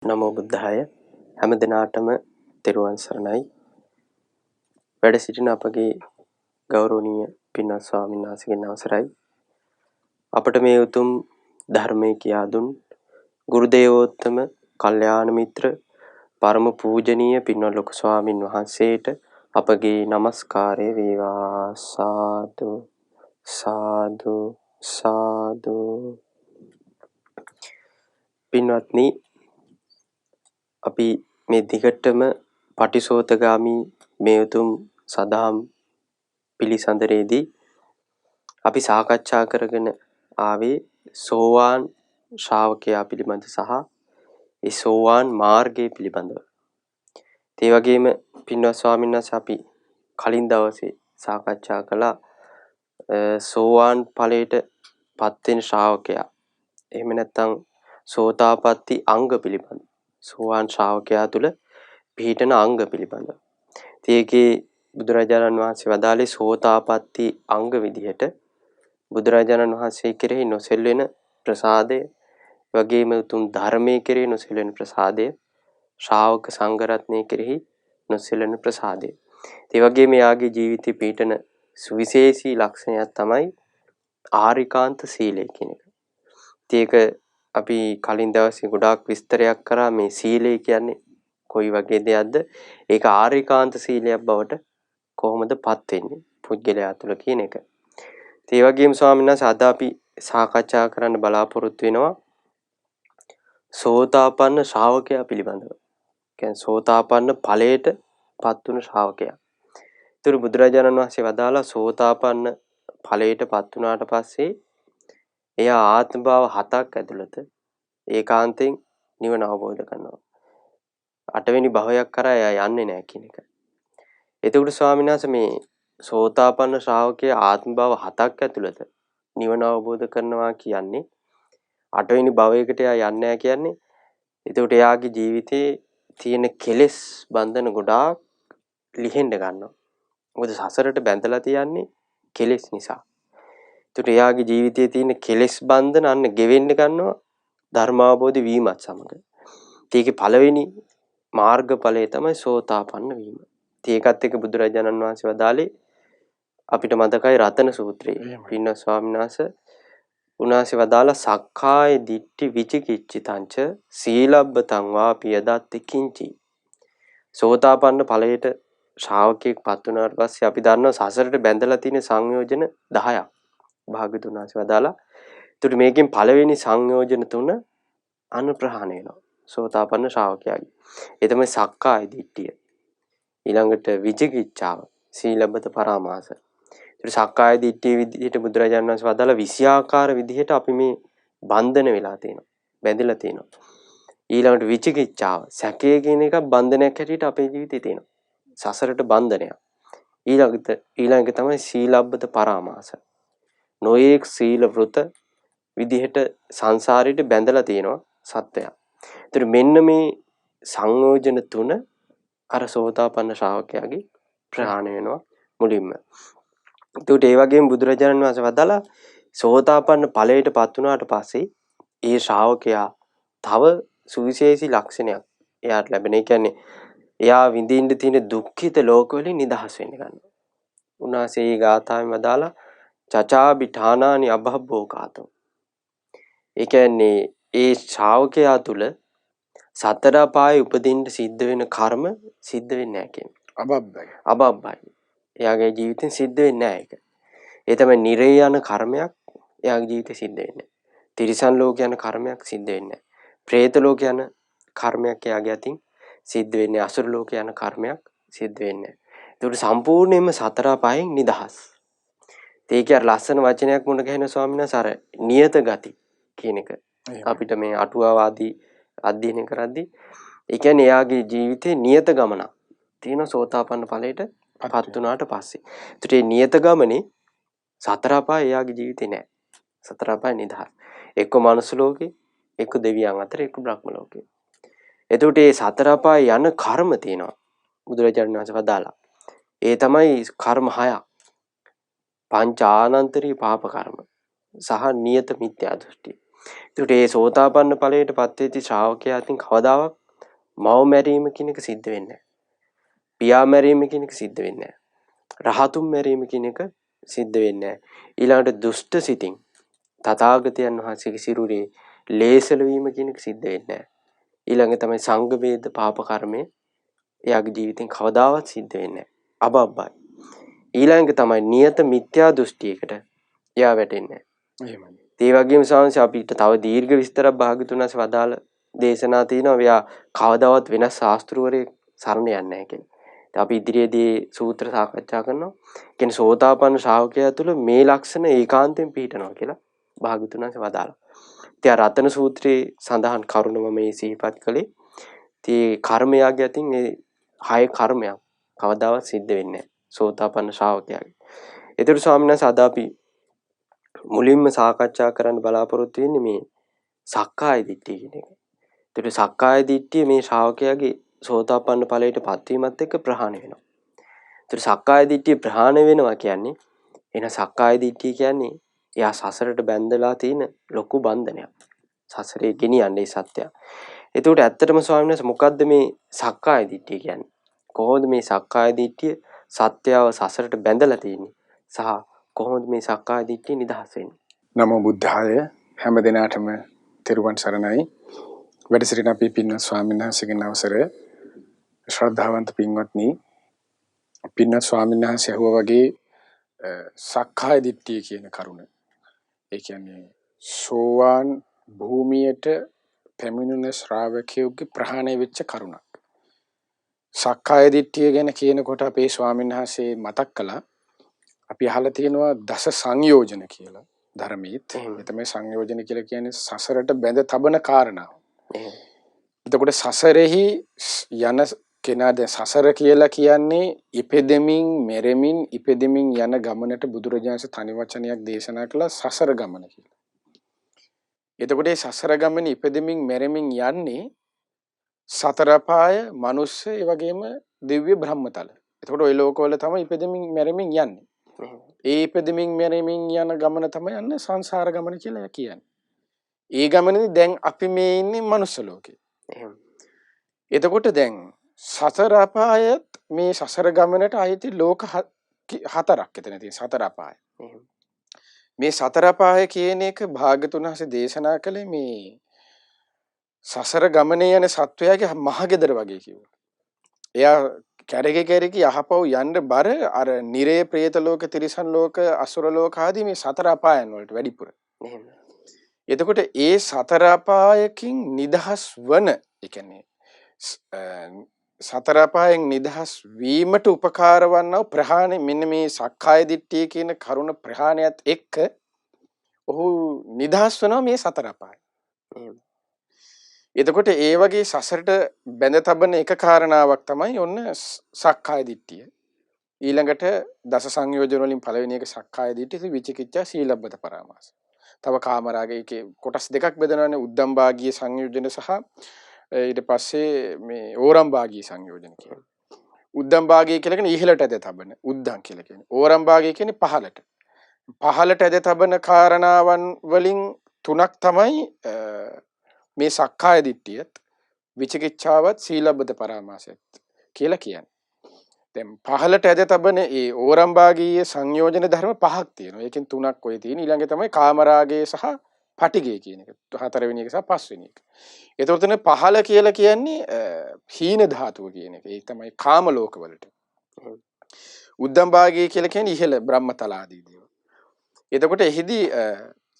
නමෝ බුද්ධාය හැම දිනාටම තෙරුවන් සරණයි. වැඩ සිටින අපගේ ගෞරවනීය පින්වත් ස්වාමීන් වහන්සේගෙන් අවසරයි. අපට මේ උතුම් ධර්මයේ කියා දුන් ගුරු දේවෝත්තම කල්යාණ මිත්‍ර පරම පූජනීය පින්වත් ලොකු ස්වාමින් වහන්සේට අපගේ নমස්කාරය වේවා. සාදු සාදු සාදු. පින්වත්නි, අපි මේ දිගටම පටිසෝතගාමී මේ උතුම් සදහම් පිළිසඳරේදී අපි සාකච්ඡා කරගෙන ආවේ සෝවාන් ශ්‍රාවකයා පිළිබඳ සහ ඒ සෝවාන් මාර්ගය පිළිබඳව. ඒ වගේම පින්වත් ස්වාමීන් වහන්සේ අපි කලින් දවසේ සාකච්ඡා කළා සෝවාන් ඵලයට පත් වෙන ශ්‍රාවකයා. එහෙම නැත්නම් සෝතාපට්ටි අංග පිළිබඳ. සෝවාන් ශ්‍රාවකයා තුල පිහිටන අංග පිළිබඳව. ඒකේ බුදුරජාණන් වහන්සේ වදාළේ සෝතාපට්ටි අංග විදිහට බුදුරජාණන් වහන්සේ කෙරෙහි නොසෙල්වෙන ප්‍රසාදය, වගේම උතුම් ධර්මයේ කෙරෙහි නොසෙල්වෙන ප්‍රසාදය, ශ්‍රාවක සංඝ රත්නයේ කෙරෙහි නොසෙල්වෙන ප්‍රසාදය. ඒ වගේම යාගේ ජීවිතේ පිහිටන සුවිශේෂී ලක්ෂණයක් තමයි ආරිකාන්ත සීලය කියන එක. ඒක අපි කලින් දවසේ ගොඩාක් විස්තරයක් කරා මේ සීලය කියන්නේ කොයි වගේ දෙයක්ද? ඒක ආරිකාන්ත සීලයක් බවට කොහොමද පත් වෙන්නේ පුද්ගලයා තුළ කියන එක. ඒ වගේම ස්වාමීන් වහන්සේ අද අපි සාකච්ඡා කරන්න බලාපොරොත්තු වෙනවා සෝතාපන්න ශ්‍රාවකයා පිළිබඳව. කියන්නේ සෝතාපන්න ඵලයට පත් වුණු ශ්‍රාවකයා. ඒතර බුදුරජාණන් වහන්සේ වදාලා සෝතාපන්න ඵලයට පත් වුණාට පස්සේ එයා ආත්ම භාව 7ක් ඇතුළත ඒකාන්තයෙන් නිවන අවබෝධ කරනවා. 8 වෙනි භවයක් කරා එයා යන්නේ නැහැ කියන එක. එතකොට ස්වාමීන් වහන්සේ මේ සෝතාපන්න ශ්‍රාවකයා ආත්ම භාව 7ක් ඇතුළත නිවන අවබෝධ කරනවා කියන්නේ 8 වෙනි භවයකට එයා යන්නේ නැහැ කියන්නේ. එතකොට එයාගේ ජීවිතේ තියෙන කෙලෙස් බන්ධන ගොඩාක් ලිහෙන්න ගන්නවා. මොකද සසරට බැඳලා තියන්නේ කෙලෙස් නිසා. එතකොට එයාගේ ජීවිතයේ තියෙන කෙලෙස් බන්ධන අන්න ගෙවෙන්න ගන්නවා ධර්මාවබෝධ වීමත් සමග. ඒකේ පළවෙනි මාර්ගඵලය තමයි සෝතාපන්න වීම. ඒකත් එක්ක බුදුරජාණන් වහන්සේ වදාළේ අපිට මතකයි රතන සූත්‍රයේ පින්න ස්වාමීන් වහන්සේ උන්වහන්සේ වදාලා සක්කාය දිට්ඨි විචිකිච්ඡිතංච සීලබ්බතං වාපි යදත්ති කිංචි. සෝතාපන්න ඵලයට ශ්‍රාවකෙක් පත් වුණාට පස්සේ අපි දන්නවා සසරට බැඳලා තියෙන සංයෝජන 10ක් භාග්‍යතුන් වහන්සේ වදාලා. ඒකට මේකෙන් පළවෙනි සංයෝජන 3 අනුප්‍රහාණය වෙනවා සෝතාපන්න ශ්‍රාවකයාගේ. ඒ තමයි සක්කාය දිට්ඨිය. ඊළඟට විචිකිච්ඡාව, සීලබ්බත පරාමාස. ඒකට සක්කාය දිට්ඨිය විදිහට බුදුරජාණන් වහන්සේ වදාලා 20 ආකාර විදිහට අපි මේ බන්ධන වෙලා තියෙනවා. බැඳලා තියෙනවා. ඊළඟට විචිකිච්ඡාව, සැකය කියන එක බන්ධනයක් හැටියට අපේ ජීවිතේ තියෙනවා. සසරට බන්ධනයක්. ඊළඟට තමයි සීලබ්බත පරාමාස. නොයේක් සීල වෘත විදිහට සංසාරයට බැඳලා තියෙනවා සත්‍යය. ඒතර මෙන්න මේ සංයෝජන 3 අර සෝතාපන්න ශ්‍රාවකයාගේ ප්‍රහාණය වෙනවා මුලින්ම. ඒකට ඒ වගේම බුදුරජාණන් වහන්සේ වදාලා සෝතාපන්න ඵලයට පත් වුණාට පස්සේ ඒ ශ්‍රාවකයා තව සුවිශේෂී ලක්ෂණයක් එයාට ලැබෙන. ඒ කියන්නේ එයා විඳින්න තියෙන දුක්ඛිත ලෝකවලින් නිදහස් වෙන්න ගන්නවා. උන්වහන්සේ මේ ගාථාවෙන් වදාලා චචාබිඨානානි අභබ්බෝකාතෝ. ඒ කියන්නේ ඒ ශ්‍රාවකයා තුල සතර පායේ උපදින්න සිද්ධ වෙන කර්ම සිද්ධ වෙන්නේ නැහැ කියන්නේ. අබබ්බයි. එයාගේ ජීවිතෙන් සිද්ධ වෙන්නේ නැහැ ඒක. ඒ තමයි නිරේ යන කර්මයක් එයාගේ ජීවිතේ සිද්ධ වෙන්නේ. තිරිසන් ලෝක යන කර්මයක් සිද්ධ වෙන්නේ. പ്രേත ලෝක යන කර්මයක් එයාගේ අතින් සිද්ධ වෙන්නේ. අසුර ලෝක යන කර්මයක් සිද්ධ වෙන්නේ. ඒකට සම්පූර්ණයෙන්ම සතර පායෙන් නිදහස්. ඒකේ අර ලස්සන වචනයක් මුණ ගැහෙන ස්වාමීන් වහන්සේ අර නියත ගති කියන එක අපිට මේ අටුවාවාදී අධ්‍යයනය කරද්දී ඒ කියන්නේ එයාගේ ජීවිතේ නියත ගමනක් තියෙන සෝතාපන්න ඵලයට පත් වුණාට පස්සේ. ඒකට මේ නියත ගමනේ සතර අපාය එයාගේ ජීවිතේ නෑ. සතර අපාය නිදහස්. එක්ක මනුස්ස ලෝකේ, එක්ක දෙවියන් අතර, එක්ක බ්‍රහ්ම ලෝකේ. එතකොට මේ සතර අපාය යන කර්ම තියෙනවා. බුදුරජාණන් වහන්සේ වදාලා. ඒ තමයි කර්ම 6ක්. පංච ආනන්තරී පාප කර්ම සහ නියත මිත්‍යා දෘෂ්ටි. ඒකට මේ සෝතාපන්න ඵලයට පත් වෙච්ච ශ්‍රාවකයා අතින් කවදාවත් මව මැරීම කියන එක සිද්ධ වෙන්නේ නැහැ. පියා මැරීම කියන එක සිද්ධ වෙන්නේ නැහැ. රහතුන් මැරීම කියන එක සිද්ධ වෙන්නේ නැහැ. ඊළඟට දුෂ්ට සිතින් තථාගතයන් වහන්සේගේ සිරුරේ ලේසල වීම කියන එක සිද්ධ වෙන්නේ නැහැ. ඊළඟ තමයි සංඝ වේද පාප කර්මය එයාගේ ජීවිතෙන් කවදාවත් සිද්ධ වෙන්නේ නැහැ. අබබ්බයි. ඊළඟ තමයි නියත මිත්‍යා දෘෂ්ටියකට එයා වැටෙන්නේ නැහැ. එහෙමයි. ඒ වගේම සාංශ අපිට තව දීර්ඝ විස්තරයක් භාගතුන් වහන්සේ වදාළ දේශනා තියෙනවා. එයා කවදාවත් වෙනස් ශාස්ත්‍රවරයෙක් සරණ යන්නේ නැහැ කියලා. ඉතින් අපි ඉදිරියේදී සූත්‍ර සාකච්ඡා කරනවා. කියන්නේ සෝතාපන්න ශ්‍රාවකයා තුළ මේ ලක්ෂණ ඒකාන්තයෙන් පිහිටනවා කියලා භාගතුන් වහන්සේ වදාළා. ඉතින් රතන සූත්‍රයේ සඳහන් කරුණම මේ සිහිපත් කළේ. ඉතින් කර්මයාගේ අතින් මේ 6 කර්මයක් කවදාවත් සිද්ධ වෙන්නේ නැහැ. සෝතාපන්න ශ්‍රාවකයාගේ. ඒතර ස්වාමීන් වහන්සේ අද අපි මුලින්ම සාකච්ඡා කරන්න බලාපොරොත්තු වෙන්නේ මේ සක්කාය දිට්ඨිය කියන එක. ඒතර සක්කාය දිට්ඨිය මේ ශ්‍රාවකයාගේ සෝතාපන්න ඵලයට පත්වීමත් එක්ක ප්‍රහාණය වෙනවා. ඒතර සක්කාය දිට්ඨිය ප්‍රහාණය වෙනවා කියන්නේ එන සක්කාය දිට්ඨිය කියන්නේ එයා සසරට බැඳලා තියෙන ලොකු බන්ධනයක්. සසරේ ගෙනියන්නේ සත්‍යය. ඒකට ඇත්තටම ස්වාමීන් වහන්සේ මොකද්ද මේ සක්කාය දිට්ඨිය කියන්නේ? කොහොමද මේ සක්කාය දිට්ඨිය සත්‍යව සසරට බැඳලා තියෙන්නේ? සහ කොහොමද මේ සක්කාය දිට්ඨිය නිදහස් වෙන්නේ? නමෝ බුද්ධාය හැම දිනාටම තෙරුවන් සරණයි. වැඩ සිටින අපි පින්වත් ස්වාමීන් වහන්සේගෙන් අවසරය. ශ්‍රද්ධාවන්ත පින්වත්නි, පින්වත් ස්වාමීන් වහන්සේ අහුවා වගේ සක්කාය දිට්ඨිය කියන කරුණ. ඒ කියන්නේ සෝවාන් භූමියට පැමිණෙන ශ්‍රාවකයෙකුගේ ප්‍රහාණය වෙච්ච කරුණක්. සක්කාය දිට්ඨිය ගැන කියනකොට අපේ ස්වාමීන් වහන්සේ මතක් කළා. අපි අහලා තියෙනවා දස සංයෝජන කියලා. ධර්මීත් ඒ තමයි සංයෝජන කියලා කියන්නේ සසරට බැඳ තබන කාරණාව. එතකොට සසරෙහි යන කෙනාද සසර කියලා කියන්නේ ඉපෙදෙමින් මෙරෙමින් ඉපෙදෙමින් යන ගමනට බුදුරජාණන් තනි වචනයක් දේශනා කළා සසර ගමන කියලා. එතකොට මේ සසර ගමන ඉපෙදෙමින් මෙරෙමින් යන්නේ සතර පාය, මනුස්ස, ඒ වගේම දිව්‍ය බ්‍රහ්මතල. එතකොට ওই ලෝකවල තමයි ඉපෙදෙමින් මෙරෙමින් යන්නේ. ඒ ඉපෙදෙමින් මෙරෙමින් යන ගමන තමයි යන්නේ සංසාර ගමන කියලා කියන්නේ. ඒ ගමනේදී දැන් අපි මේ ඉන්නේ මනුස්ස ලෝකේ. එතකොට දැන් සතර අපායත් මේ සසර ගමනට අයිති ලෝක හතරක් එතන තියෙන සතර අපාය. මේ සතර අපාය කියන එක භාග්‍යතුන් වහන්සේ දේශනා කළේ මේ සසර ගමනේ යන සත්වයාගේ මහගෙදර වගේ කිව්වා. එයා කැරකි යහපව් යන්න බර අර නිරේ പ്രേත ලෝක තිරිසන් ලෝක අසුර ලෝක ආදී මේ සතර අපායන් වලට වැඩිපුර. එතකොට ඒ සතර අපායකින් නිදහස් වන, ඒ කියන්නේ සතර අපායෙන් නිදහස් වීමට උපකාර වන්නා ප්‍රහාණය මෙන්න මේ සක්කාය දිට්ඨිය කියන කරුණ ප්‍රහාණයත් එක්ක ඔහු නිදහස් වෙනවා මේ සතර අපාය. එතකොට ඒ වගේ සසරට බැඳ තබන එක කාරණාවක් තමයි ඔන්න සක්කාය දිට්ඨිය. ඊළඟට දස සංයෝජන වලින් පළවෙනි එක සක්කාය දිට්ඨිය, විචිකිච්ඡා, සීලබ්බත පරාමාස. තව කාමරාගයේ කොටස් දෙකක් බෙදනවානේ, උද්දම් භාගීය සංයෝජන සහ ඊට පස්සේ මේ ඕරම් භාගීය සංයෝජන කියලා. උද්දම් භාගීය කියලා කියන්නේ ඉහළට ඇද තබන, උද්දම් කියලා කියන්නේ. ඕරම් භාගීය කියන්නේ පහළට. පහළට ඇද තබන කාරණාවන් වලින් තුනක් තමයි මේ සක්කාය දිට්ඨියත්, විචිකිච්ඡාවත්, සීලබ්බත පරාමාසයත් කියලා කියන්නේ. දැන් පහළට ඇද තබන ඒ ඕරම් භාගීය සංයෝජන ධර්ම පහක් තියෙනවා. ඒකෙන් තුනක් ඔය තියෙන. ඊළඟ තමයි කාමරාගය සහ පටිගය කියන එක. හතරවෙනි එක සහ පස්වෙනි එක. එතකොට තමයි පහළ කියලා කියන්නේ හීන ධාතුව කියන එක. ඒක තමයි කාම ලෝකවලට. උද්දම් භාගීය කියලා කියන්නේ ඉහළ බ්‍රහ්මතල ආදී දේවල්. එතකොට එහිදී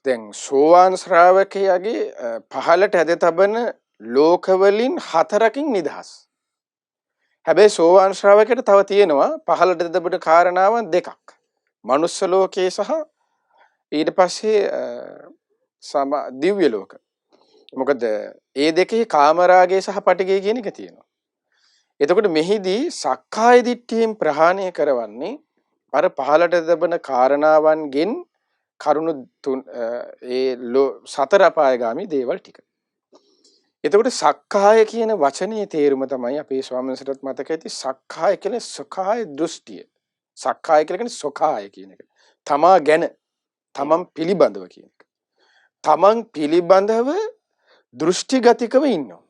දැන් සෝවාන් ශ්‍රාවකයාගේ පහළට ඇද තබන ලෝකවලින් හතරකින් නිදහස්. හැබැයි සෝවාන් ශ්‍රාවකයට තව තියෙනවා පහළට ඇද තබන කාරණාවන් දෙකක්. මනුස්ස ලෝකයේ සහ ඊට පස්සේ දිව්‍ය ලෝක. මොකද ඒ දෙකේ කාමරාගය සහ පටිගය කියන එක තියෙනවා. එතකොට මෙහිදී සක්කාය දිට්ඨියෙන් ප්‍රහාණය කරවන්නේ අර පහළට තබන කාරණාවන්ගෙන් කරුණු සතර අපායගාමී දේවල් ටික. එතකොට සක්කාය කියන වචනේ තේරුම තමයි අපේ ස්වාමීන් වහන්සේටත් මතක ඇති. සක්කාය කියන්නේ සකාය දෘෂ්ටිය. සක්කාය කියන්නේ සකාය කියන එක. තමා ගැන, තමන් පිළිබඳව කියන එක. තමන් පිළිබඳව දෘෂ්ටිගතිකව ඉන්නවා.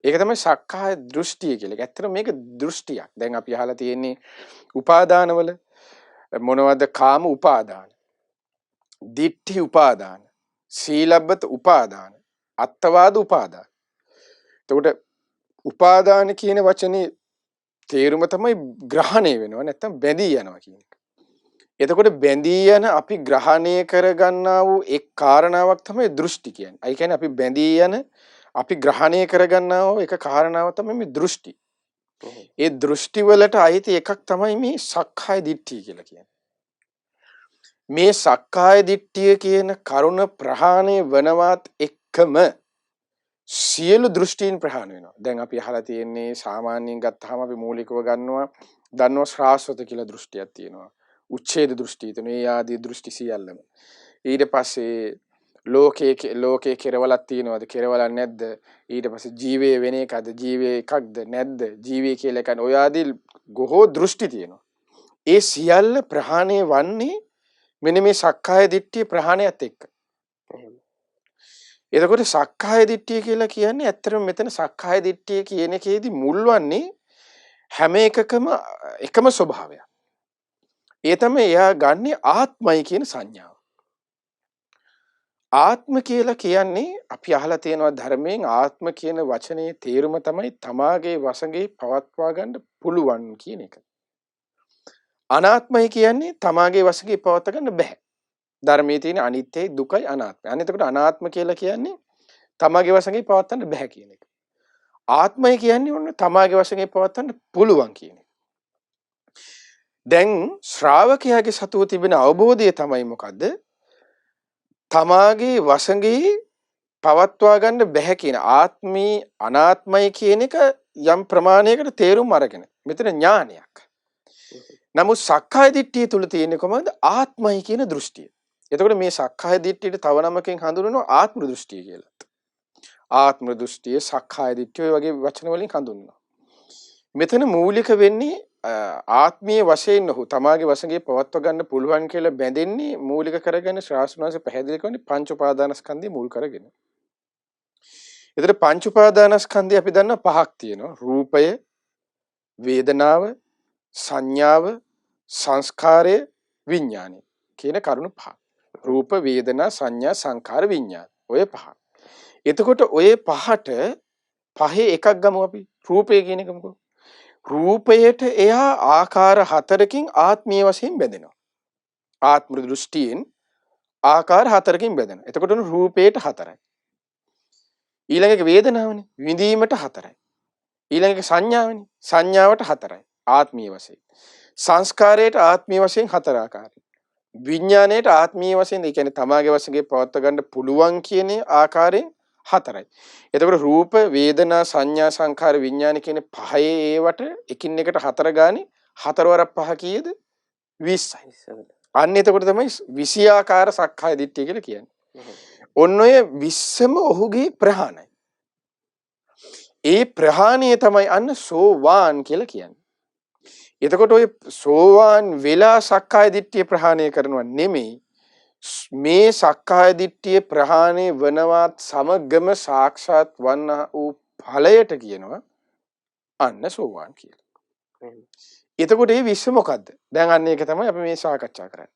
ඒක තමයි සක්කාය දෘෂ්ටිය කියලා. ඇත්තට මේක දෘෂ්ටියක්. දැන් අපි අහලා තියෙන්නේ උපාදානවල මොනවද? කාම උපාදාන, දිට්ඨි උපාදාන, සීලබ්බත උපාදාන, අත්තවාද උපාදාන. එතකොට උපාදාන කියන වචනේ තේරුම තමයි ග්‍රහණය වෙනවා නැත්නම් බැඳී යනවා කියන එක. එතකොට බැඳී යන අපි ග්‍රහණය කරගන්නා වූ එක් කාරණාවක් තමයි දෘෂ්ටි කියන්නේ. ඒ කියන්නේ අපි බැඳී යන අපි ග්‍රහණය කරගන්නා වූ එක කාරණාව තමයි මේ දෘෂ්ටි. ඒ දෘෂ්ටි වලට අයිති එකක් තමයි මේ සක්කාය දිට්ඨිය කියලා කියන්නේ. මේ සක්කාය දිට්ඨිය කියන කරුණ ප්‍රහාණය වනවත් එක්කම සියලු දෘෂ්ටීන් ප්‍රහාණය වෙනවා. දැන් අපි අහලා තියෙන්නේ සාමාන්‍යයෙන් ගත්තාම අපි මූලිකව දන්නවා ශ්‍රාස්වත කියලා දෘෂ්ටියක් තියෙනවා. උච්ඡේද දෘෂ්ටි තියෙනවා. මේ ආදී දෘෂ්ටි සියල්ලම. ඊට පස්සේ ලෝකේ කෙරවලක් තියෙනවද? කෙරවලක් නැද්ද? ඊට පස්සේ ජීවය වෙන එකද? ජීවය එකක්ද නැද්ද? ජීවය කියලා එකක්. ඔය ආදී ගොහෝ දෘෂ්ටි තියෙනවා. ඒ සියල්ල ප්‍රහාණය වන්නේ මෙන්න මේ සක්කාය දිට්ඨිය ප්‍රහාණයත් එක්ක. එතකොට සක්කාය දිට්ඨිය කියලා කියන්නේ ඇත්තටම මෙතන සක්කාය දිට්ඨිය කියන එකේදී මුල්වන්නේ හැම එකකම එකම ස්වභාවයක්. ඒ තමයි එයා ගන්නේ ආත්මයි කියන සංඥාව. ආත්ම කියලා කියන්නේ අපි අහලා තියෙනවා ධර්මයෙන් ආත්ම කියන වචනේ තේරුම තමයි තමාගේ වශයෙන් පවත්වා ගන්න පුළුවන් කියන එක. අනාත්මයි කියන්නේ තමාගේ වශයෙන් පවත්වා ගන්න බෑ. ධර්මයේ තියෙන අනිත්‍යයි දුකයි අනාත්මයි. අන්න එතකොට අනාත්ම කියලා කියන්නේ තමාගේ වශයෙන් පවත්වන්න බෑ කියන එක. ආත්මය කියන්නේ ඔන්න තමාගේ වශයෙන් පවත්වන්න පුළුවන් කියන එක. දැන් ශ්‍රාවකයාගේ සතුව තිබෙන අවබෝධය තමයි මොකද්ද? තමාගේ වශයෙන් පවත්වා ගන්න බෑ කියන ආත්මී අනාත්මයි කියන එක යම් ප්‍රමාණයකට තේරුම් අරගෙන. මෙතන ඥානයක්. නමුත් සක්කාය දිට්ඨිය තුල තියෙන්නේ කොහොමද? ආත්මයි කියන දෘෂ්ටිය. එතකොට මේ සක්කාය දිට්ඨියට තව නමකින් හඳුන්වනවා ආත්ම දෘෂ්ටිය කියලා. ආත්ම දෘෂ්ටිය සක්කාය දිට්ඨිය වගේ වචන වලින් හඳුන්වනවා. මෙතන මූලික වෙන්නේ ආත්මීය වශයෙන් ඔහු තමාගේ වශයෙන් පවත්ව ගන්න පුළුවන් කියලා බැඳෙන්නේ මූලික කරගෙන ශාස්ත්‍රඥයන්සේ පැහැදිලි කරන්නේ පංච උපාදානස්කන්ධය මුල් කරගෙන. ඒතර පංච උපාදානස්කන්ධය අපි දන්නා පහක් තියෙනවා. රූපය, වේදනාව, සංඥාව, සංස්කාරය, විඥානය කියන කරුණු පහ. රූප, වේදනා, සංඥා, සංකාර, විඥාන. ඔය පහ. එතකොට ඔය පහේ එකක් ගමු අපි. රූපය කියන එක මොකද? රූපයට එයා ආකාර හතරකින් ආත්මීය වශයෙන් බෙදෙනවා. ආත්ම දෘෂ්ටියෙන් ආකාර හතරකින් බෙදෙනවා. එතකොට රූපයට හතරයි. ඊළඟ එක වේදනාවනේ. විඳීමට හතරයි. ඊළඟ එක සංඥාවනේ. සංඥාවට හතරයි. ආත්මීය වශයෙන්. සංස්කාරයට ආත්මීය වශයෙන් හතර ආකාරයි. විඥාණයට ආත්මීය වශයෙන් ඒ කියන්නේ තමාගේ වශයෙන් පවත්වා ගන්න පුළුවන් කියන ආකාරයෙන් හතරයි. එතකොට රූප, වේදනා, සංඥා, සංඛාර, විඥාන කියන පහේ ඒවට එකින් එකට හතර ගානේ හතරවරක් පහ කීයද? 20යි. අන්න එතකොට තමයි 20 ආකාර සක්කාය දිට්ඨිය කියලා කියන්නේ. ඔන්න ඔය 20ම ඔහුගේ ප්‍රහාණය. ඒ ප්‍රහාණය තමයි අන්න සෝවාන් කියලා කියන්නේ. එතකොට ඔය සෝවාන් වෙලා සක්කාය දිට්ඨිය ප්‍රහාණය කරනවා නෙමෙයි මේ සක්කාය දිට්ඨිය ප්‍රහාණය වනවත් සමගම සාක්ෂාත් වන්නා වූ ඵලයට කියනවා අන්න සෝවාන් කියලා. එතකොට මේ විශ්ව මොකද්ද? දැන් අන්න ඒක තමයි අපි මේ සාකච්ඡා කරන්නේ.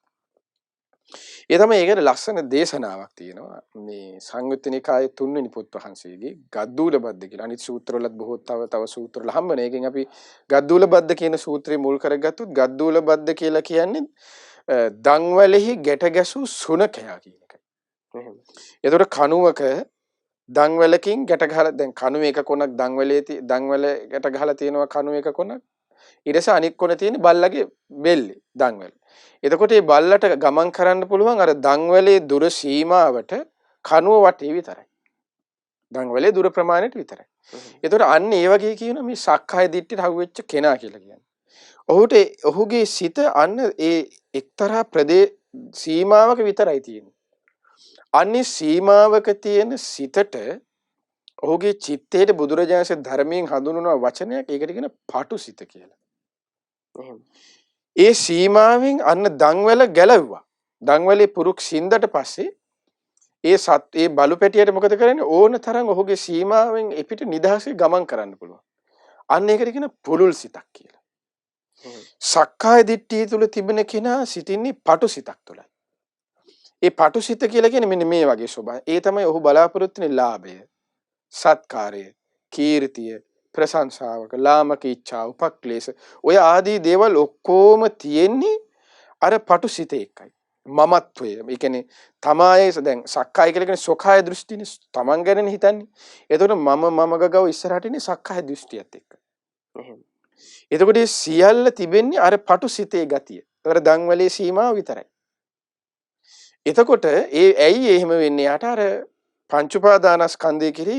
ඒ තමයි ඒකට ලස්සන දේශනාවක් තියෙනවා. මේ සංයුත්ත නිකායේ 3 වෙනි පොත් වහන්සේගේ ගද්දූල බද්ද කියලා. අනිත් සූත්‍රවලත් බොහෝ තව සූත්‍රවල හම්බෙන. ඒකෙන් අපි ගද්දූල බද්ද කියන සූත්‍රය මුල් කරගත්තොත් ගද්දූල බද්ද කියලා කියන්නේ දන්වැලෙහි ගැට ගැසූ සුනකයා කියන එකයි. එතකොට කණුවක දන්වැලකින් ගැට ගහලා දැන් කණුව එක කොනක් දන්වැල ගැට ගහලා තියෙනවා කණුව එක කොනක්. ඊට පස්සේ අනිත් කොන තියෙන බල්ලගේ බෙල්ලේ දන්වැල. එතකොට මේ බල්ලට ගමන් කරන්න පුළුවන් අර දන්වැලේ දුර සීමාවට කණුව වටේ විතරයි. දන්වැලේ දුර ප්‍රමාණයට විතරයි. එතකොට අන්න ඒ වගේ කියන මේ සක්කාය දිට්ඨියට හවුවෙච්ච කෙනා කියලා කියන්නේ. ඔහුගේ සිත අන්න ඒ එක්තරා සීමාවක විතරයි තියෙන්නේ. අන්නේ සීමාවක තියෙන සිතට ඔහුගේ චිත්තයේ බුදුරජාණන් ධර්මයෙන් හඳුන්වන වචනයක් ඒකට කියන පාටු සිත කියලා. ඒ සීමාවෙන් අන්න දන්වැල ගැලවුවා. දන්වැලේ පුරුක් සින්දට පස්සේ ඒ බලු පැටියට මොකද කරන්නේ? ඕන තරම් ඔහුගේ සීමාවෙන් එපිට නිදහසේ ගමන් කරන්න පුළුවන්. අන්න ඒකට කියන පුළුල් සිතක් කියලා. සක්කාය දිට්ඨිය තුල තිබෙන කෙනා සිටින්නේ පටු සිතක් තුලයි. ඒ පටු සිත කියලා කියන්නේ මෙන්න මේ වගේ ස්වභාවය. ඒ තමයි ඔහු බලාපොරොත්තු වෙන ලාභය, සත්කාරය, කීර්තිය, ප්‍රශංසාවක, ලාමක ඉච්ඡා, උපක්ලේශ ඔය ආදී දේවල් ඔක්කොම තියෙන්නේ අර පටු සිතේ එකයි. මමත්වය. ඒ කියන්නේ තමායේ දැන් සක්කාය කියලා කියන්නේ සොකාය දෘෂ්ටිනේ. තමන් ගැනනේ හිතන්නේ. එතකොට මම ගගව ඉස්සරහට ඉන්නේ සක්කාය දෘෂ්ටියත් එක්ක. එහෙම. එතකොට මේ සියල්ල තිබෙන්නේ අර පටු සිතේ ගතිය. ඒතර දන්වලේ සීමාව විතරයි. එතකොට ඇයි එහෙම වෙන්නේ? යාට අර පංච උපාදානස්කන්ධය කිරි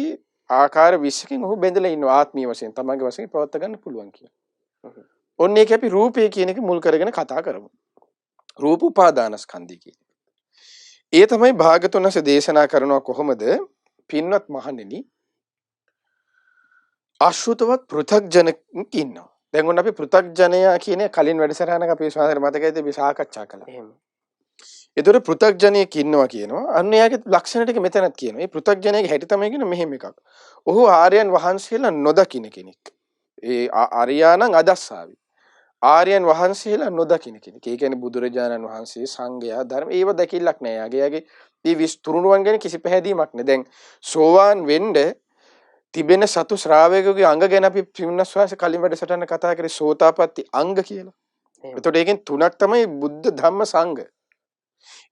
ආකාර 20කින් ඔහු බැඳලා ඉන්නවා ආත්මීය වශයෙන්. තමන්ගේ වශයෙන් පවත් ගන්න පුළුවන් කියලා. ඔන්න ඒක අපි රූපය කියන එක මුල් කරගෙන කතා කරමු. රූප උපාදානස්කන්ධය කියන්නේ. ඒ තමයි භාගතුන් වහන්සේ දේශනා කරනවා කොහොමද? පින්වත් මහණෙනි, අශෘතවත් පෘථග්ජනෙක් ඉන්නවා. දැන් ඔන්න අපි පෘථග්ජනයා කියන කලින් වැඩසටහනක අපි ස්වාමීන් මතකයිද අපි සාකච්ඡා කළා. එහෙම. ඒතර පෘථග්ජනයෙක් ඉන්නවා කියනවා. අන්න එයාගේ ලක්ෂණ ටික මෙතනත් කියනවා. මේ පෘථග්ජනයාගේ හැටි තමයි කියන මෙහෙම එකක්. ඔහු ආර්යයන් වහන්සේලා නොදකින්න කෙනෙක්. ඒ ආර්යාණං අදස්සාවි. ආර්යයන් වහන්සේලා නොදකින්න කෙනෙක්. ඒ කියන්නේ බුදුරජාණන් වහන්සේ සංඝයා ධර්ම ඒව දැකිල්ලක් නෑ. යාගේ මේ විස්තුරුණුවන් ගැන කිසි පැහැදීමක් නෑ. දැන් සෝවාන් වෙන්න තිබෙන සතු ශ්‍රාවකයෙකුගේ අංග ගැන අපි පින්නස්වාස කලින් වැඩසටහන කතා කරේ සෝතාපට්ටි අංග කියලා. එතකොට ඒකෙන් තුනක් තමයි බුද්ධ ධම්ම සංඝ.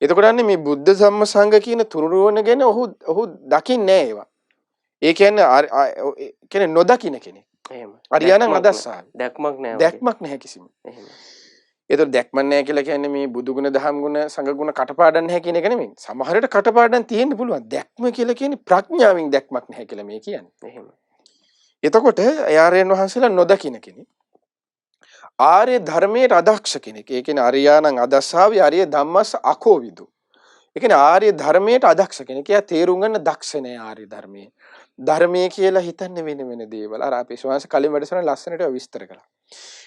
එතකොට අන්නේ මේ බුද්ධ ධම්ම සංඝ කියන තුනුරුවන ගැන ඔහු දකින්නේ නෑ ඒවා. ඒ කියන්නේ නොදකින්න කෙනෙක්. එහෙම. අරියාණං අදස්සාවි. දැක්මක් නෑ. දැක්මක් නැහැ කිසිම. එහෙම. ඒතර දැක්මක් නැහැ කියලා කියන්නේ මේ බුදු ගුණ දහම් ගුණ සංඝ ගුණ කටපාඩම් නැහැ කියන එක නෙමෙයි. සමහරට කටපාඩම් තියෙන්න පුළුවන්. දැක්ම කියලා කියන්නේ ප්‍රඥාවෙන් දැක්මක් නැහැ කියලා මේ කියන්නේ. එහෙම. එතකොට ආර්යයන් වහන්සේලා නොදකින්න කෙනෙක්. ආර්ය ධර්මයට අදක්ෂ කෙනෙක්. ඒ කියන්නේ අරියාණං අදස්සාවි ආර්ය ධම්මස් අකෝවිදු. ඒ කියන්නේ ආර්ය ධර්මයට අදක්ෂ කෙනෙක්. එයා තේරුම් ගන්න දක්ෂ නෑ ආර්ය ධර්මයේ. ධර්මයේ කියලා හිතන්නේ වෙන දේවල්. අර අපි ශ්වාස කලින් වැඩසටහන ලස්සනට විස්තර කළා.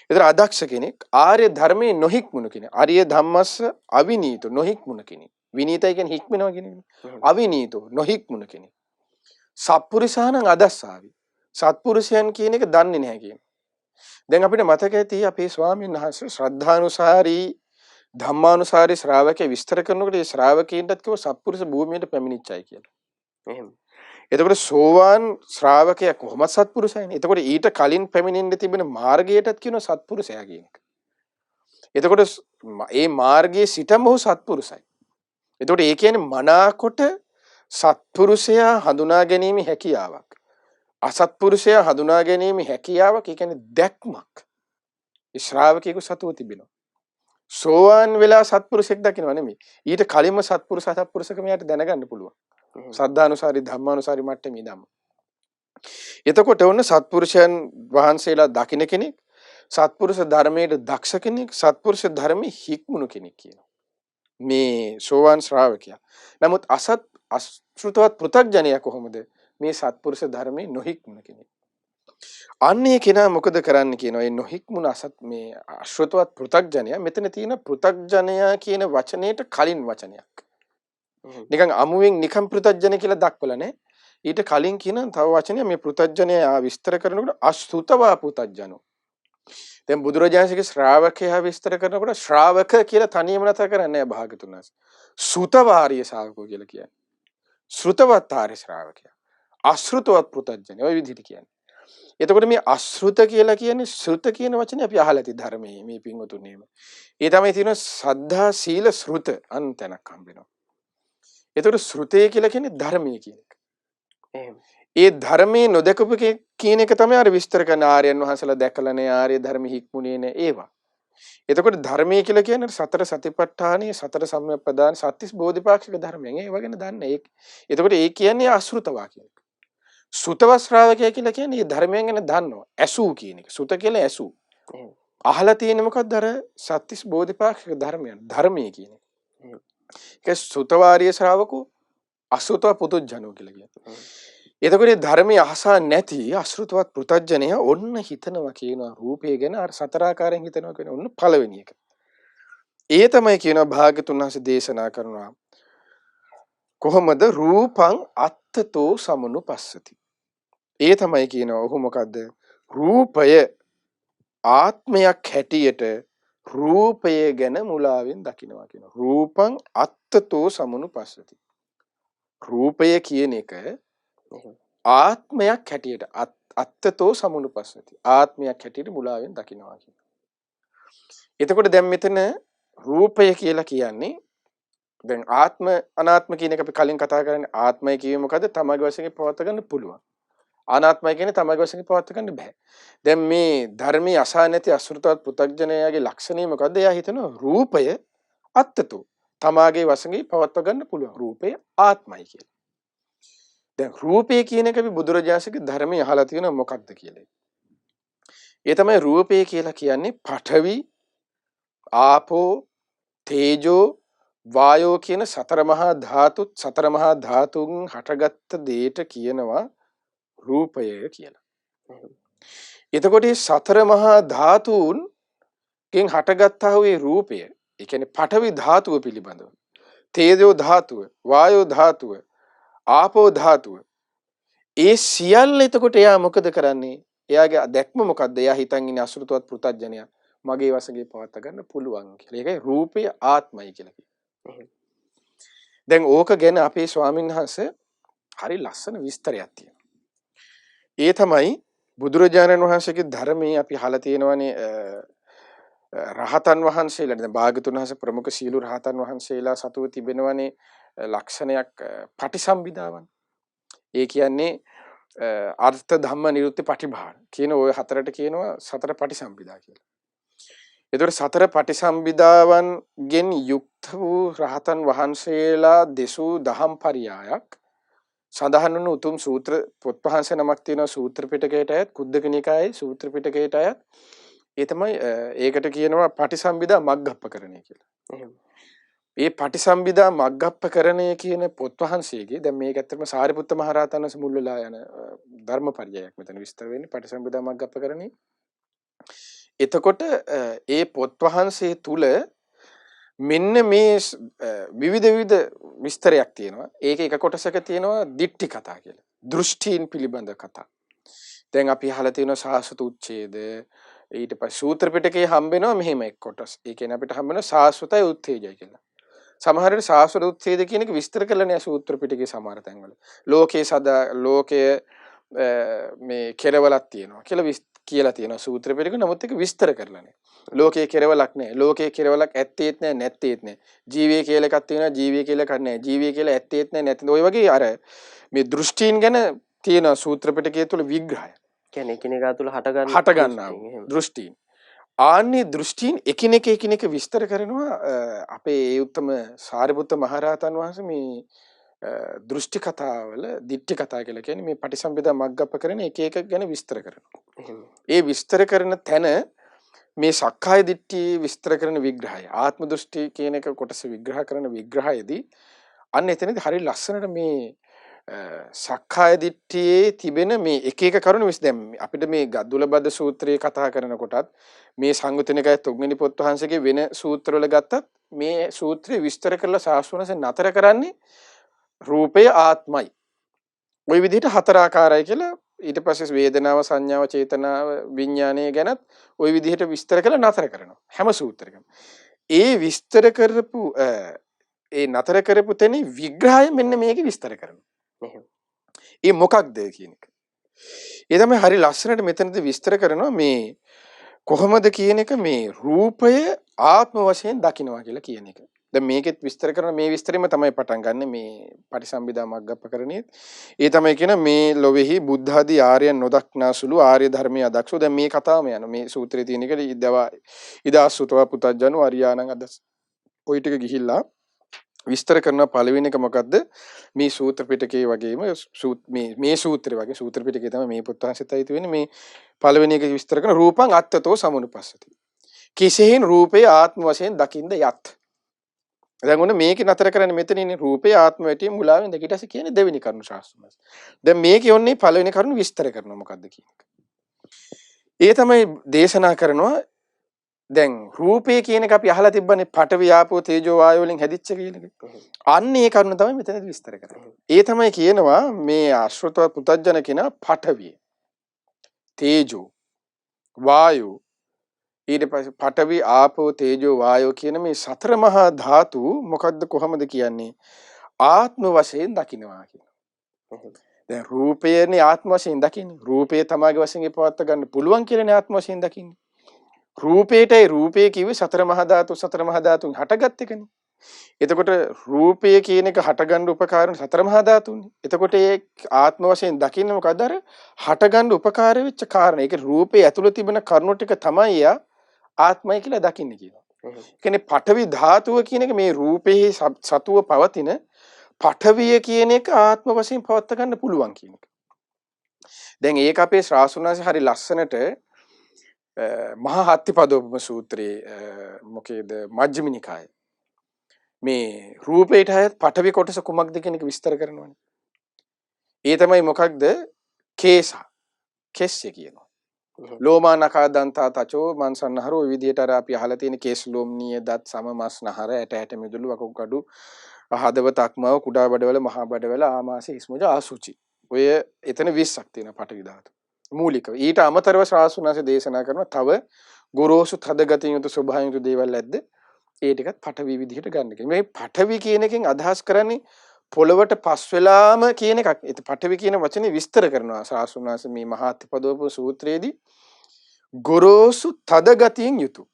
ඒතර අදක්ෂ කෙනෙක් ආර්ය ධර්මයේ නොහික්මුණු කෙනෙක්. ආර්ය ධම්මස්ස අවිනීත නොහික්මුණු කෙනෙක්. විනීතයි කියන්නේ හික්මනවා කියන එක. අවිනීත නොහික්මුණු කෙනෙක්. සත්පුරුෂාණං අදස්සාවි. සත්පුරුෂයන් කියන එක දන්නේ නැහැ කියන්නේ. දැන් අපිට මතක ඇති අපේ ස්වාමීන් වහන්සේ ශ්‍රද්ධානුසාරී ධම්මානුසාරී ශ්‍රාවකේ විස්තර කරනකොට ඒ ශ්‍රාවකීන්ටත් කිව්ව සත්පුරුෂ භූමියට පැමිණිච්චයි කියලා. එහෙම. එතකොට සෝවාන් ශ්‍රාවකයා කොහොමද සත්පුරුෂයනේ? එතකොට ඊට කලින් පැමිණෙන්න තිබෙන මාර්ගයටත් කියනවා සත්පුරුෂයා කියන එක. එතකොට මේ මාර්ගයේ සිටම ඔහු සත්පුරුෂයි. එතකොට ඒ කියන්නේ මනාකොට සත්පුරුෂයා හඳුනා ගැනීම හැකියාවක්. අසත්පුරුෂයා හඳුනා ගැනීම හැකියාවක්. ඒ කියන්නේ දැක්මක්. ඒ ශ්‍රාවකයෙකු සතුව තිබෙනවා. සෝවාන් වෙලා සත්පුරුෂෙක් දකින්නව නෙමෙයි. ඊට කලින්ම සත්පුරුෂ අසත්පුරුෂකම යට දැනගන්න පුළුවන්. සද්ධානුසාරී ධම්මානුසාරී මට්ටමේ ඉඳන්ම. එතකොට ඔන්න සත්පුරුෂයන් වහන්සේලා දකින්න කෙනෙක්, සත්පුරුෂ ධර්මයේ දක්ෂ කෙනෙක්, සත්පුරුෂ ධර්මයේ හික්මුණු කෙනෙක් කියනවා. මේ සෝවාන් ශ්‍රාවකයා. නමුත් අශෘතවත් පෘථග්ජනයා කොහොමද? මේ සත්පුරුෂ ධර්මයේ නොහික්මුණු කෙනෙක්. අන්නේ කෙනා මොකද කරන්න කියනවා? ඒ නොහික්මුණ මේ අශෘතවත් පෘථග්ජනයා මෙතන තියෙන පෘථග්ජනයා කියන වචනයට කලින් වචනයක්. නිකන් අමුවෙන් නිකම් පෘථග්ජන කියලා දක්වලා නැහැ. ඊට කලින් කියන තව වචනයක් මේ පෘථග්ජනයා විස්තර කරනකොට අසුතවා පෘථග්ජනෝ. දැන් බුදුරජාණන්සේගේ ශ්‍රාවකයා විස්තර කරනකොට ශ්‍රාවක කියලා තනියම නැත කරන්නේ නැහැ භාගතුන් වහන්සේ. සුතවාරිය ශ්‍රාවකෝ කියලා කියන්නේ. ශ්‍රුතවත්ාරිය ශ්‍රාවකයා. අශෘතවත් පෘථග්ජන ඔය විදිහට කියන්නේ. එතකොට මේ අශෘත කියලා කියන්නේ ශ්‍රුත කියන වචනේ අපි අහලා ඇති ධර්මයේ මේ පින්වතුනේම. ඒ තමයි තියෙන සද්ධා සීල ශ්‍රුත අන්තනක් හම්බ වෙනවා. එතකොට ශ්‍රුතේ කියලා කියන්නේ ධර්මයේ කියන එක. එහෙම. ඒ ධර්මයේ නොදකපු කියන එක තමයි අර විස්තර කරන ආර්යයන් වහන්සේලා දැකලා නේ ආර්ය ධර්ම හික්මුනේ නේ ඒවා. එතකොට ධර්මයේ කියලා කියන්නේ සතර සතිපට්ඨානයේ සතර සම්‍යක්පදාන සත්‍තිස් බෝධිපාක්ෂික ධර්මයන් ඒව ගැන දන්නේ. එතකොට ඒ කියන්නේ අශෘතවා කියන එක. සුතව ශ්‍රාවකයා කියලා කියන්නේ මේ ධර්මයන් ගැන දන්නවා. ඇසූ කියන එක. සුත කියලා ඇසූ. අහලා තියෙන්නේ මොකක්ද අර සත්‍තිස් බෝධිපාක්ෂික ධර්මයන් ධර්මයේ කියන එක. ඒක සුතවාරිය ශ්‍රාවකෝ අසුතව පුදුජනෝ කියලා කියනවා. එතකොට ධර්මයේ අහසා නැති අශෘතවත් පෘථග්ජනයා ඔන්න හිතනවා කියනවා රූපය ගැන අර සතරාකාරයෙන් හිතනවා කියන ඔන්න පළවෙනි එක. ඒ තමයි කියනවා භාග්‍යතුන් වහන්සේ දේශනා කරනවා කොහොමද රූපං අත්තතෝ සමනුපස්සති. ඒ තමයි කියනවා ඔහු මොකද්ද? රූපය ආත්මයක් හැටියට රූපය ගැන මුලාවෙන් දකිනවා කියනවා. රූපං අත්තතෝ සමනුපස්සති. රූපය කියන එක ආත්මයක් හැටියට අත්තතෝ සමනුපස්සති. ආත්මයක් හැටියට මුලාවෙන් දකිනවා කියනවා. එතකොට දැන් මෙතන රූපය කියලා කියන්නේ දැන් ආත්ම අනාත්ම කියන එක අපි කලින් කතා කරන්නේ ආත්මය කියන්නේ මොකද්ද? තමගේ වශයෙන් පවත්වා ගන්න පුළුවන්. අනාත්මය කියන්නේ තමගේ වශයෙන් පවත්වා ගන්න බෑ. දැන් මේ ධර්මයේ අසා නැති අසෘතවත් පෘථග්ජනයාගේ ලක්ෂණය මොකද්ද? එයා හිතනවා රූපය අත්තතෝ තමගේ වශයෙන් පවත්වා ගන්න පුළුවන්. රූපය ආත්මයි කියලා. දැන් රූපය කියන එක අපි බුදුරජාණන්සේගේ ධර්මයේ අහලා තියෙනවා මොකක්ද කියලා. ඒ තමයි රූපය කියලා කියන්නේ පඨවි, ආපෝ, තේජෝ, වායෝ කියන සතර මහා ධාතුන් හටගත්ත දෙයට කියනවා රූපය කියලා. එතකොට මේ සතර මහා ධාතුන්ගෙන් හටගත්තා වූ රූපය, ඒ කියන්නේ පඨවි ධාතුව පිළිබඳව, තේජෝ ධාතුව, වායෝ ධාතුව, ආපෝ ධාතුව, ඒ සියල්ල එතකොට එයා මොකද කරන්නේ? එයාගේ දැක්ම මොකද්ද? එයා හිතන් ඉන්නේ අසෘතවත් පෘථග්ජනයා මගේ වශයෙන් පවත්වා ගන්න පුළුවන් කියලා. ඒකයි රූපය ආත්මයි කියලා කියන්නේ. දැන් ඕක ගැන අපේ ස්වාමීන් වහන්සේ හරි ලස්සන විස්තරයක් තියෙනවා. ඒ තමයි බුදුරජාණන් වහන්සේගේ ධර්මයේ අපි අහලා තියෙනවානේ රහතන් වහන්සේලා දැන් භාග්‍යතුන් වහන්සේ ප්‍රමුඛ සීල රහතන් වහන්සේලා සතුව තිබෙනවානේ ලක්ෂණයක් පටිසම්භිදාවන්. ඒ කියන්නේ අර්ථ ධම්ම නිරුත්ති පටිභාන කියන ওই හතරට කියනවා සතර පටිසම්භිදා කියලා. ඒතකොට සතර පටිසම්භිදාවන්ගෙන් යුක්ත වූ රහතන් වහන්සේලා දෙසූ දහම් පරියායක් සඳහන් වන උතුම් සූත්‍ර පොත් වහන්සේ නමක් තියෙනවා සූත්‍ර පිටකයට අයත් කුද්දක නිකායේ සූත්‍ර පිටකයට අයත්. ඒ තමයි ඒකට කියනවා පටිසම්භිදා මග්ගප්පකරණය කියලා. මේ පටිසම්භිදා මග්ගප්පකරණය කියන පොත් වහන්සේගේ දැන් මේක ඇත්තටම සාරිපුත්ත මහ රහතන් වහන්සේ මුල් වෙලා යන ධර්මපරියායක් මෙතන විස්තර වෙන්නේ පටිසම්භිදා මග්ගප්පකරණය. එතකොට ඒ පොත් වහන්සේ තුල මෙන්න මේ විවිධ විස්තරයක් තියෙනවා. ඒක එක කොටසක තියෙනවා දිට්ඨි කතා කියලා. දෘෂ්ටීන් පිළිබඳ කතා. දැන් අපි අහලා තියෙනවා සාස්වත උච්ඡේද. ඊට පස්සේ සූත්‍ර පිටකේ හම්බ වෙනවා මෙහෙම එක් කොටස්. ඒ කියන්නේ අපිට හම්බ වෙනවා සාස්වතයි උත්තේජය කියලා. සමහර වෙලාවට සාස්වත උත්තේජ කියන එක විස්තර කරලා නෑ සූත්‍ර පිටකේ සමහර තැන්වල. ලෝකයේ මේ කෙරවලක් තියෙනවා කියලා තියෙනවා සූත්‍ර පිටකේ. නමුත් ඒක විස්තර කරලා නෑ. ලෝකයේ කෙරවලක් නෑ. ලෝකයේ කෙරවලක් ඇත්තේත් නෑ නැත්තේත් නෑ. ජීවය කියලා එකක් තියෙනවා ජීවය කියලා එකක් නෑ. ජීවය කියලා ඇත්තේත් නෑ නැත්තේ. ඔය වගේ අර මේ දෘෂ්ටීන් ගැන තියෙන සූත්‍ර පිටකයේ තුල විග්‍රහය. කියන්නේ එකිනෙකා තුල හට ගන්නා දෘෂ්ටීන්. ආන්නේ දෘෂ්ටීන් එකිනෙක විස්තර කරනවා අපේ ඒ උත්තම සාරිපුත්ත මහරහතන් වහන්සේ මේ දෘෂ්ටි කතාවල දිට්ඨි කතා කියලා කියන්නේ මේ පටිසම්භිදා මග්ගප්පකරණ එක ගැන විස්තර කරනවා. ඒ විස්තර කරන තැන මේ සක්කාය දිට්ඨි විස්තර කරන විග්‍රහය ආත්ම දෘෂ්ටි කියන එක කොටස විග්‍රහ කරන විග්‍රහයේදී අන්න එතනදී හරිය ලස්සනට මේ සක්කාය දිට්ඨියේ තිබෙන මේ එක කරුණු දැන් අපිට මේ ගද්දුලබද්ද සූත්‍රයේ කතා කරනකොටත් මේ සංයුතනිකය තුන්වෙනි පොත් වහන්සේගේ වෙන සූත්‍රවල ගත්තත් මේ සූත්‍රය විස්තර කරලා සාස්වනසේ නතර කරන්නේ රූපය ආත්මයි. ওই විදිහට හතර ආකාරයි කියලා ඊට පස්සේ වේදනාව සංඥාව චේතනාව විඥානය ගැනත් ওই විදිහට විස්තර කරලා නතර කරනවා හැම සූත්‍රයකම. ඒ විස්තර කරපු ඒ නතර කරපු තැනේ විග්‍රහය මෙන්න මේකේ විස්තර කරනවා. ඒ මොකක්ද කියන එක. ඒ තමයි හරි ලස්සනට මෙතනදී විස්තර කරනවා මේ කොහොමද කියන එක මේ රූපය ආත්ම වශයෙන් දකින්නවා කියලා කියන එක. දැන් මේකෙත් විස්තර කරන මේ විස්තරෙම තමයි පටන් ගන්න මේ පටිසම්භිදා මග්ගප්පකරණයේ. ඒ තමයි කියන මේ ලොවේහි බුද්ධ ආදී ආර්යයන් නොදක්නාසුළු ආර්ය ධර්මයේ අදක්ෂෝ. දැන් මේ කතාවම යන මේ සූත්‍රයේ තියෙන එක ඉදාසුතව පුතජනෝ අරියාණං අද ඔය ටික ගිහිල්ලා විස්තර කරන පළවෙනි එක මොකද්ද මේ සූත්‍ර පිටකයේ වගේම මේ සූත්‍රය වගේ සූත්‍ර පිටකයේ තමයි මේ පුත්‍රාංශිතයි තියෙන්නේ මේ පළවෙනි එක විස්තර කරන රූපං අත්තතෝ සමුනුපස්සති. කිසිහින් රූපේ ආත්ම වශයෙන් දකින්ද යත්. දැන් ඔන්න මේක නතර කරන්නේ මෙතන ඉන්නේ රූපේ ආත්ම වැටිය මුලාවෙන් දෙකිටස කියන්නේ දෙවෙනි කරුණු ශාස්ත්‍රමස්. දැන් මේකේ ඔන්නේ පළවෙනි කරුණු විස්තර කරනවා මොකද්ද කියන එක. ඒ තමයි දේශනා කරනවා දැන් රූපය කියන එක අපි අහලා තිබ්බනේ පඨවි ආපෝ තේජෝ වායෝ වලින් හැදිච්ච කියන එක. අන්න ඒ කරුණ තමයි මෙතනදී විස්තර කරන්නේ. ඒ තමයි කියනවා මේ ආශ්‍රිතව පුතඥන කියන පඨවි තේජෝ වායෝ ඊට පස්සේ පඨවි ආපෝ තේජෝ වායෝ කියන මේ සතර මහා ධාතු මොකද්ද කොහොමද කියන්නේ ආත්ම වශයෙන් දකින්නවා කියන. දැන් රූපයනේ ආත්ම වශයෙන් දකින්නේ. රූපය තමාගේ වශයෙන් පවත්වා ගන්න පුළුවන් කියලානේ ආත්ම වශයෙන් දකින්නේ. රූපේටයි රූපේ කිව්වේ සතර මහා ධාතුන් හටගත් එකනේ. එතකොට රූපය කියන එක හටගන්න උපකාරන සතර මහා ධාතුනේ. එතකොට ඒ ආත්ම වශයෙන් දකින්න මොකද අර හටගන්න උපකාර වෙච්ච කාරණා. ඒක රූපේ ඇතුළේ තිබෙන කරුණු ටික තමයි යා ආත්මය කියලා දකින්නේ කියනවා. ඒ කියන්නේ පඨවි ධාතුව කියන එක මේ රූපේ සතුව පවතින පඨවිය කියන එක ආත්ම වශයෙන් පවත්වා ගන්න පුළුවන් කියන එක. දැන් ඒක අපේ ශ්‍රාසුනාසේ හරි ලස්සනට මහා හත්තිපදෝපම සූත්‍රයේ මොකේද මජ්ක්‍ධිම නිකායේ මේ රූපේට හැත් පඨවි කොටස කුමක්ද කියන එක විස්තර කරනවානේ. ඒ තමයි මොකක්ද? කේසා. කෙස්ය කියනවා. ලෝමා නඛා දන්තා තචෝ මන්සන්නහර ඔය විදිහට අර අපි අහලා තියෙන කේස් ලෝම් නිය දත් සම මස් නහර ඇට ඇට මිදුළු වකුගඩු කඩු හදවත අක්මාව කුඩා බඩවැල මහා බඩවැල ආමාශය ඉස්මුජ ආසුචි. ඔය එතන 20ක් තියෙන පඨවි ධාතු. මූලිකව. ඊට අමතරව ශාස්ත්‍රඥාසේ දේශනා කරන තව ගොරෝසු තදගතිය යුතු ස්වභාවයෙන් යුතු දේවල් ඇද්ද? ඒ ටිකත් පඨවි විදිහට ගන්න කියලා. මේ පඨවි කියන එකෙන් අදහස් කරන්නේ පොළවට පස් වෙලාම කියන එකක්. ඒ පඨවි කියන වචනේ විස්තර කරනවා ශාස්ත්‍රඥාසේ මේ මහා අතිපදෝප සූත්‍රයේදී ගොරෝසු තද ගතියෙන් යුතු.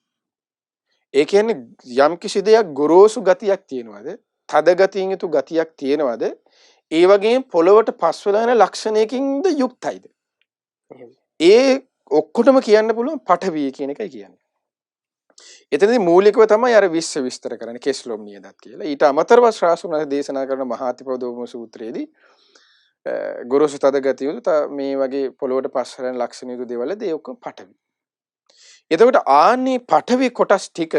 ඒ කියන්නේ යම් කිසි දෙයක් ගොරෝසු ගතියක් තියෙනවද? තද ගතියෙන් යුතු ගතියක් තියෙනවද? ඒ වගේම පොළවට පස් වෙලා යන ලක්ෂණයකින්ද යුක්තයිද? ඒ ඔක්කොටම කියන්න පුළුවන් පඨවි කියන එකයි කියන්නේ. එතනදී මූලිකව තමයි අර විස්තර කරන්නේ කෙස්ලොම් නියදත් කියලා. ඊට අමතරව ශ්‍රාසුන දේශනා කරන මහා අතිපදෝපම සූත්‍රයේදී ගොරෝසු තද ගතිය යුතු මේ වගේ පොළොවට පස් වෙන ලක්ෂණ යුතු දේවල් ඒ ඔක්කොම පඨවි. එතකොට ආන්නේ පඨවි කොටස් ටික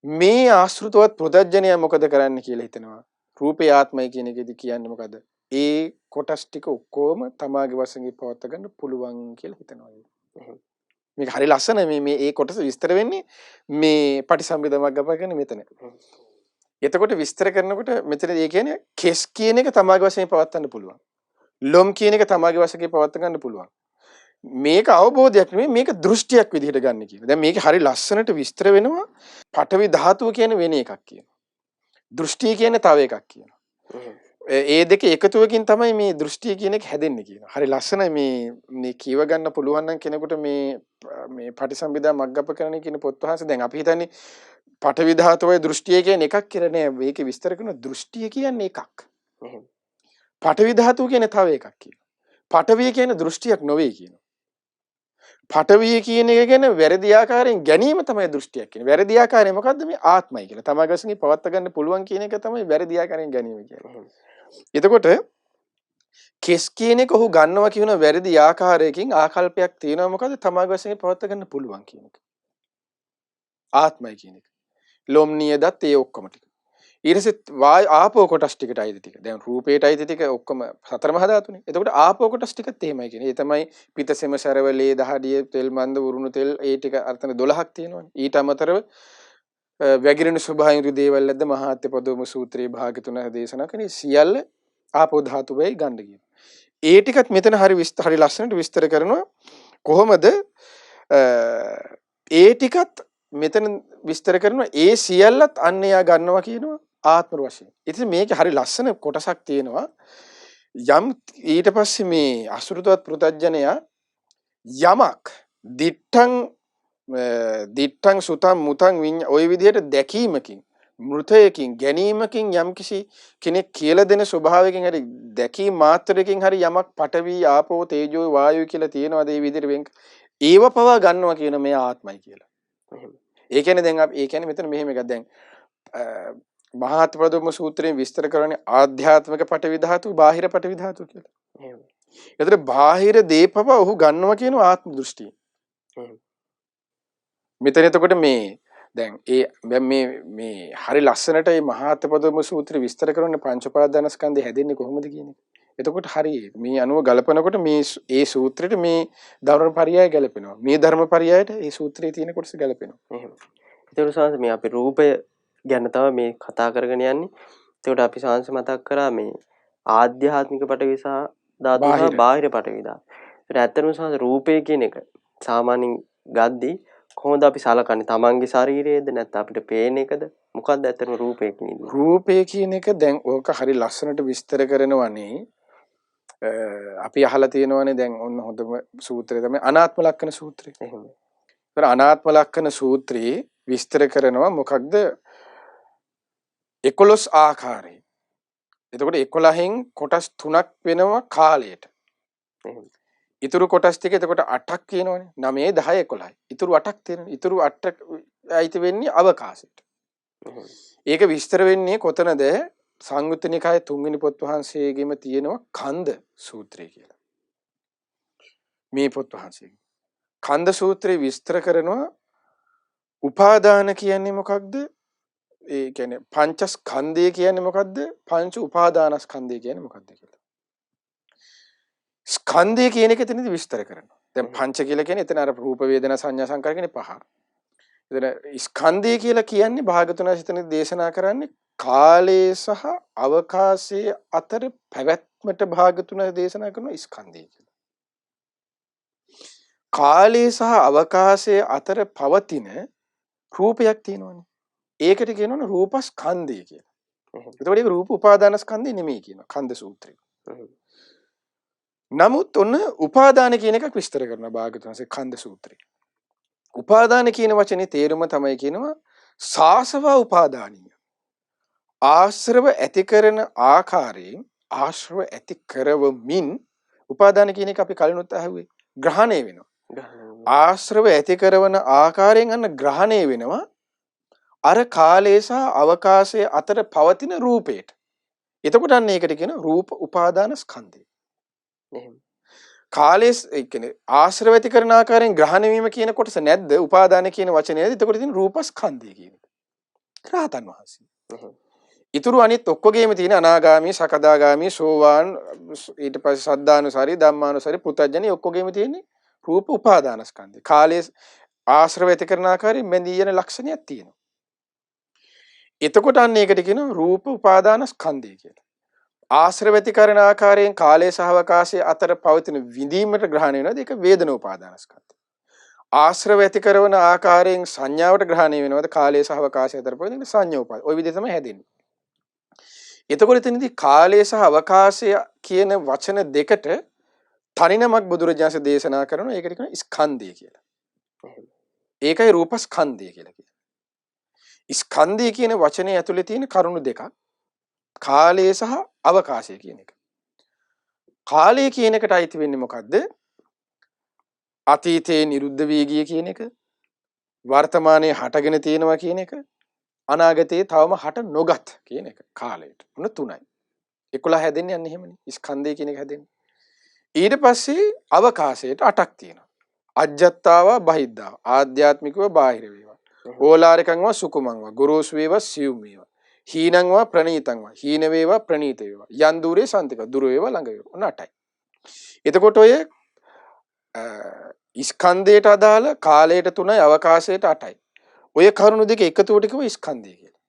මේ ආශ්‍රිතවත් ප්‍රදජ්ජනය මොකද කරන්න කියලා හිතනවා. රූපේ ආත්මය කියන එකෙදි කියන්නේ මොකද? ඒ කොටස් ටික ඔක්කොම තමාගේ වශයෙන් පවත්වා ගන්න පුළුවන් කියලා හිතනවා. මේක හරි ලස්සන මේ ඒ කොටස විස්තර වෙන්නේ මේ පටිසම්භිදමක් ගපගෙන මෙතන. එතකොට විස්තර කරනකොට මෙතන ඒ කියන්නේ කෙස් කියන එක තමාගේ වශයෙන් පවත්වන්න පුළුවන්. ලොම් කියන එක තමාගේ වශයෙන් පවත්වා ගන්න පුළුවන්. මේක අවබෝධයක් නෙමෙයි මේක දෘෂ්ටියක් විදිහට ගන්න කියන. දැන් මේක හරි ලස්සනට විස්තර වෙනවා. පඨවි ධාතුව කියන්නේ වෙන එකක් කියනවා. දෘෂ්ටි කියන්නේ තව එකක් කියනවා. ඒ දෙක එකතුවකින් තමයි මේ දෘෂ්ටිය කියන එක හැදෙන්නේ කියනවා. හරි ලස්සනයි මේ කියව ගන්න පුළුවන් නම් කෙනෙකුට මේ පටිසම්භිදා මග්ගපකරණය කියන පොත් වහන්සේ දැන් අපි හිතන්නේ පඨවි ධාතුවේ දෘෂ්ටිය කියන්නේ එකක් කියලා නෑ. මේක විස්තර කරන දෘෂ්ටිය කියන්නේ එකක්. පඨවි ධාතුව කියන්නේ තව එකක් කියනවා. පඨවිය කියන්නේ දෘෂ්ටියක් නොවේ කියනවා. පඨවිය කියන එක ගැන වැරදි ආකාරයෙන් ගැනීම තමයි දෘෂ්ටියක් කියන්නේ. වැරදි ආකාරය මොකද්ද? මේ ආත්මය කියලා. තමගේ වශයෙන් පවත්වා ගන්න පුළුවන් කියන එක තමයි වැරදි ආකාරයෙන් ගැනීම කියන්නේ. එතකොට කෙස් කියන එක ඔහු ගන්නවා කියන වැරදි ආකාරයකින් ආකල්පයක් තියෙනවා මොකද? තමගේ වශයෙන් පවත්වා ගන්න පුළුවන් කියන එක. ආත්මය කියන එක. ලොම් නියදත් ඒ ඔක්කොම ටික. ඊට පස්සේ වායු ආපෝ කොටස් ටිකට අයිති ටික. දැන් රූපේට අයිති ටික ඔක්කොම සතර මහා ධාතුනේ. එතකොට ආපෝ කොටස් ටිකත් එහෙමයි කියන්නේ. ඒ තමයි පිතසෙම සරවලේ දහඩිය තෙල් මන්ද උරුණු තෙල් ඒ ටික අර්ථන 12ක් තියෙනවානේ. ඊට අමතරව වැගිරෙන ස්වභාවයෙන් දේවල් ඇද්ද මහා අත්පදෝම සූත්‍රයේ භාග 3 දේශනා කරන්නේ සියල්ල ආපෝ ධාතුවේ ගන්න කියන. ඒ ටිකත් මෙතන හරි ලස්සනට විස්තර කරනවා. කොහොමද ඒ ටිකත් මෙතන විස්තර කරනවා ඒ සියල්ලත් අන්න එයා ගන්නවා කියනවා ආත්ම වශයෙන්. ඉතින් මේක හරි ලස්සන කොටසක් තියෙනවා. යම් ඊට පස්සේ මේ අසුරුතවත් පෘතජ්ජනයා යමක් දිත්තං සුතං මුතං ඔය විදිහට දැකීමකින් මෘතයකින් ගැනීමකින් යම්කිසි කෙනෙක් කියලා දෙන ස්වභාවයකින් හරි දැකීම මාත්‍රයකින් හරි යමක් පඨවි ආපෝ තේජෝ වායෝ කියලා තියෙනවාද ඒ විදිහට වෙන් ඒව පවා ගන්නවා කියන මේ ආත්මයි කියලා. ඒ කියන්නේ දැන් අපි ඒ කියන්නේ මෙතන මෙහෙම එකක් දැන් මහා අතිපදෝපම සූත්‍රයෙන් විස්තර කරන්නේ ආධ්‍යාත්මික පඨවි ධාතු බාහිර පඨවි ධාතු කියලා. එහෙම. ඒතර බාහිර දීපව ඔහු ගන්නවා කියන ආත්ම දෘෂ්ටිය. මෙතන එතකොට මේ දැන් මේ හරි ලස්සනට මේ මහා අතිපදෝපම සූත්‍රය විස්තර කරන්නේ පංච උපාදානස්කන්ධය හැදෙන්නේ කොහොමද කියන එක. එතකොට හරියි. මේ අනුව ගලපනකොට මේ ඒ සූත්‍රෙට මේ ධර්ම පරයය ගැලපෙනවා. මේ ධර්ම පරයයට ඒ සූත්‍රයේ තියෙන කොටස ගැලපෙනවා. එහෙම. ඒතකොට සාංශ මේ අපි රූපය ගැන තමයි මේ කතා කරගෙන යන්නේ. ඒතකොට අපි සාංශ මතක් කරා මේ ආධ්‍යාත්මික පටවි සහ ධාතු සහ බාහිර පටවි ධාතු. ඒත් ඇත්තටම සාංශ රූපය කියන එක සාමාන්‍යයෙන් ගද්දී කොහොමද අපි සලකන්නේ? තමන්ගේ ශරීරයේද නැත්නම් අපිට පේන එකද? මොකක්ද ඇත්තටම රූපය කියන්නේ? රූපය කියන එක දැන් ඕක හරි ලස්සනට විස්තර කරනවනේ. අපි අහලා තියෙනවනේ දැන් ඔන්න හොඳම සූත්‍රය තමයි අනාත්ම ලක්ෂණ සූත්‍රය. එහෙම. ඒතර අනාත්ම ලක්ෂණ සූත්‍රයේ විස්තර කරනවා මොකක්ද 11 ආකාරයෙන්. එතකොට 11න් කොටස් 3ක් වෙනවා කාලයට. එහෙම. ඉතුරු කොටස් ටික එතකොට 8ක් කියනවනේ. 9 10 11යි. ඉතුරු 8ක් තියෙනවා. ඉතුරු 8 අයිති වෙන්නේ අවකාශයට. ඒක විස්තර වෙන්නේ කොතනද? සංයුත්ත නිකායේ 3 වෙනි පොත් වහන්සේගෙම තියෙනවා කන්ද සූත්‍රය කියලා. මේ පොත් වහන්සේ. කන්ද සූත්‍රය විස්තර කරනවා උපාදාන කියන්නේ මොකක්ද? ඒ කියන්නේ පංචස්කන්ධය කියන්නේ මොකක්ද? පංච උපාදානස්කන්ධය කියන්නේ මොකක්ද කියලා. ස්කන්ධය කියන එක එතනදී විස්තර කරනවා. දැන් පංච කියලා කියන්නේ එතන අර රූප වේදනා සංඥා සංකාර කියන්නේ පහ. එතන ස්කන්ධය කියලා කියන්නේ භාගතුන් වහන්සේ දේශනා කරන්නේ කාලය සහ අවකාශයේ අතර පැවැත්මට භාගතුන් දේශනා කරන ස්කන්ධය කියලා. කාලය සහ අවකාශයේ අතර පවතින රූපයක් තියෙනවනේ. ඒකට කියනවනේ රූපස්කන්ධය කියලා. එතකොට ඒක රූප උපාදාන ස්කන්ධය නෙමෙයි කියනවා කන්ද සූත්‍රය. නමුත් ඔන්න උපාදාන කියන එකක් විස්තර කරනවා භාගතුන් වහන්සේ කන්ද සූත්‍රය. උපාදාන කියන වචනේ තේරුම තමයි කියනවා සාසව උපාදානීය. ආශ්‍රව ඇති කරන ආකාරයෙන් ආශ්‍රව ඇති කරවමින් උපාදාන කියන එක අපි කලිනුත් අහුවේ ග්‍රහණය වෙනවා. ආශ්‍රව ඇති කරන ආකාරයෙන් අන්න ග්‍රහණය වෙනවා අර කාලය සහ අවකාශයේ අතර පවතින රූපයට. එතකොට අන්න ඒකට කියන රූප උපාදාන ස්කන්ධය. එහෙම. කාලයේ ඒ කියන්නේ ආශ්‍රව ඇති කරන ආකාරයෙන් ග්‍රහණය වීම කියන කොටස නැද්ද? උපාදාන කියන වචනේද? එතකොට තියෙන රූපස්කන්ධය කියන එක. රහතන් වහන්සේ. ඉතුරු අනිත් ඔක්කොගේම තියෙන අනාගාමී, සකදාගාමී, සෝවාන්, ඊට පස්සේ සද්ධානුසාරී, ධම්මානුසාරී, පුතඥය ඔක්කොගේම තියෙන්නේ රූප උපාදානස්කන්ධය. කාලයේ ආශ්‍රව ඇති කරන ආකාරයෙන් බැඳී යන ලක්ෂණයක් තියෙනවා. එතකොට අන්න ඒකට කියනවා රූප උපාදානස්කන්ධය කියලා. ආශ්‍රව ඇති කරන ආකාරයෙන් කාලයේ සහ අවකාශයේ අතර පවතින විඳීමට ග්‍රහණය වෙනවාද? ඒක වේදන උපාදානස්කන්ධය. ආශ්‍රව ඇති කරන ආකාරයෙන් සංඥාවට ග්‍රහණය වෙනවාද? කාලයේ සහ අවකාශයේ අතර පවතින සංඥා උපාදාන. ওই විදිහ තමයි හැදෙන්නේ. එතකොට එතනදී කාලය සහ අවකාශය කියන වචන දෙකට තනිනමක් බුදුරජාණන් දේශනා කරනවා. ඒකට කියනවා ස්කන්ධය කියලා. ඒකයි රූපස්කන්ධය කියලා කියන්නේ. ස්කන්ධය කියන වචනේ ඇතුලේ තියෙන කරුණු දෙකක්. කාලය සහ අවකාශය කියන එක. කාලය කියන එකට අයිති වෙන්නේ මොකද්ද? අතීතයේ නිරුද්ධ වී ගිය කියන එක. වර්තමානයේ හටගෙන තියෙනවා කියන එක. අනාගතයේ තවම හට නොගත් කියන එක කාලයට. මොන තුනයි. 11 හැදෙන්නේ යන්නේ එහෙමනේ. ස්කන්ධය කියන එක හැදෙන්නේ. ඊට පස්සේ අවකාශයට 8ක් තියෙනවා. අජ්ජත්තාවා බහිද්ධා. ආධ්‍යාත්මිකව බාහිර වේවා. ඕලාරිකංවා සුකුමංවා. ගුරුසු වේවා සියුම් වේවා. හීනංවා ප්‍රණීතංවා. හීන වේවා ප්‍රණීත වේවා. යන් දුරේ සන්තික. දුර වේවා ළඟ වේවා. ඔන්න 8යි. එතකොට ඔය ස්කන්ධයට අදාළ කාලයට 3යි අවකාශයට 8යි. ඔය කරුණු දෙක එකතුවට කිව්ව ස්කන්ධය කියලා.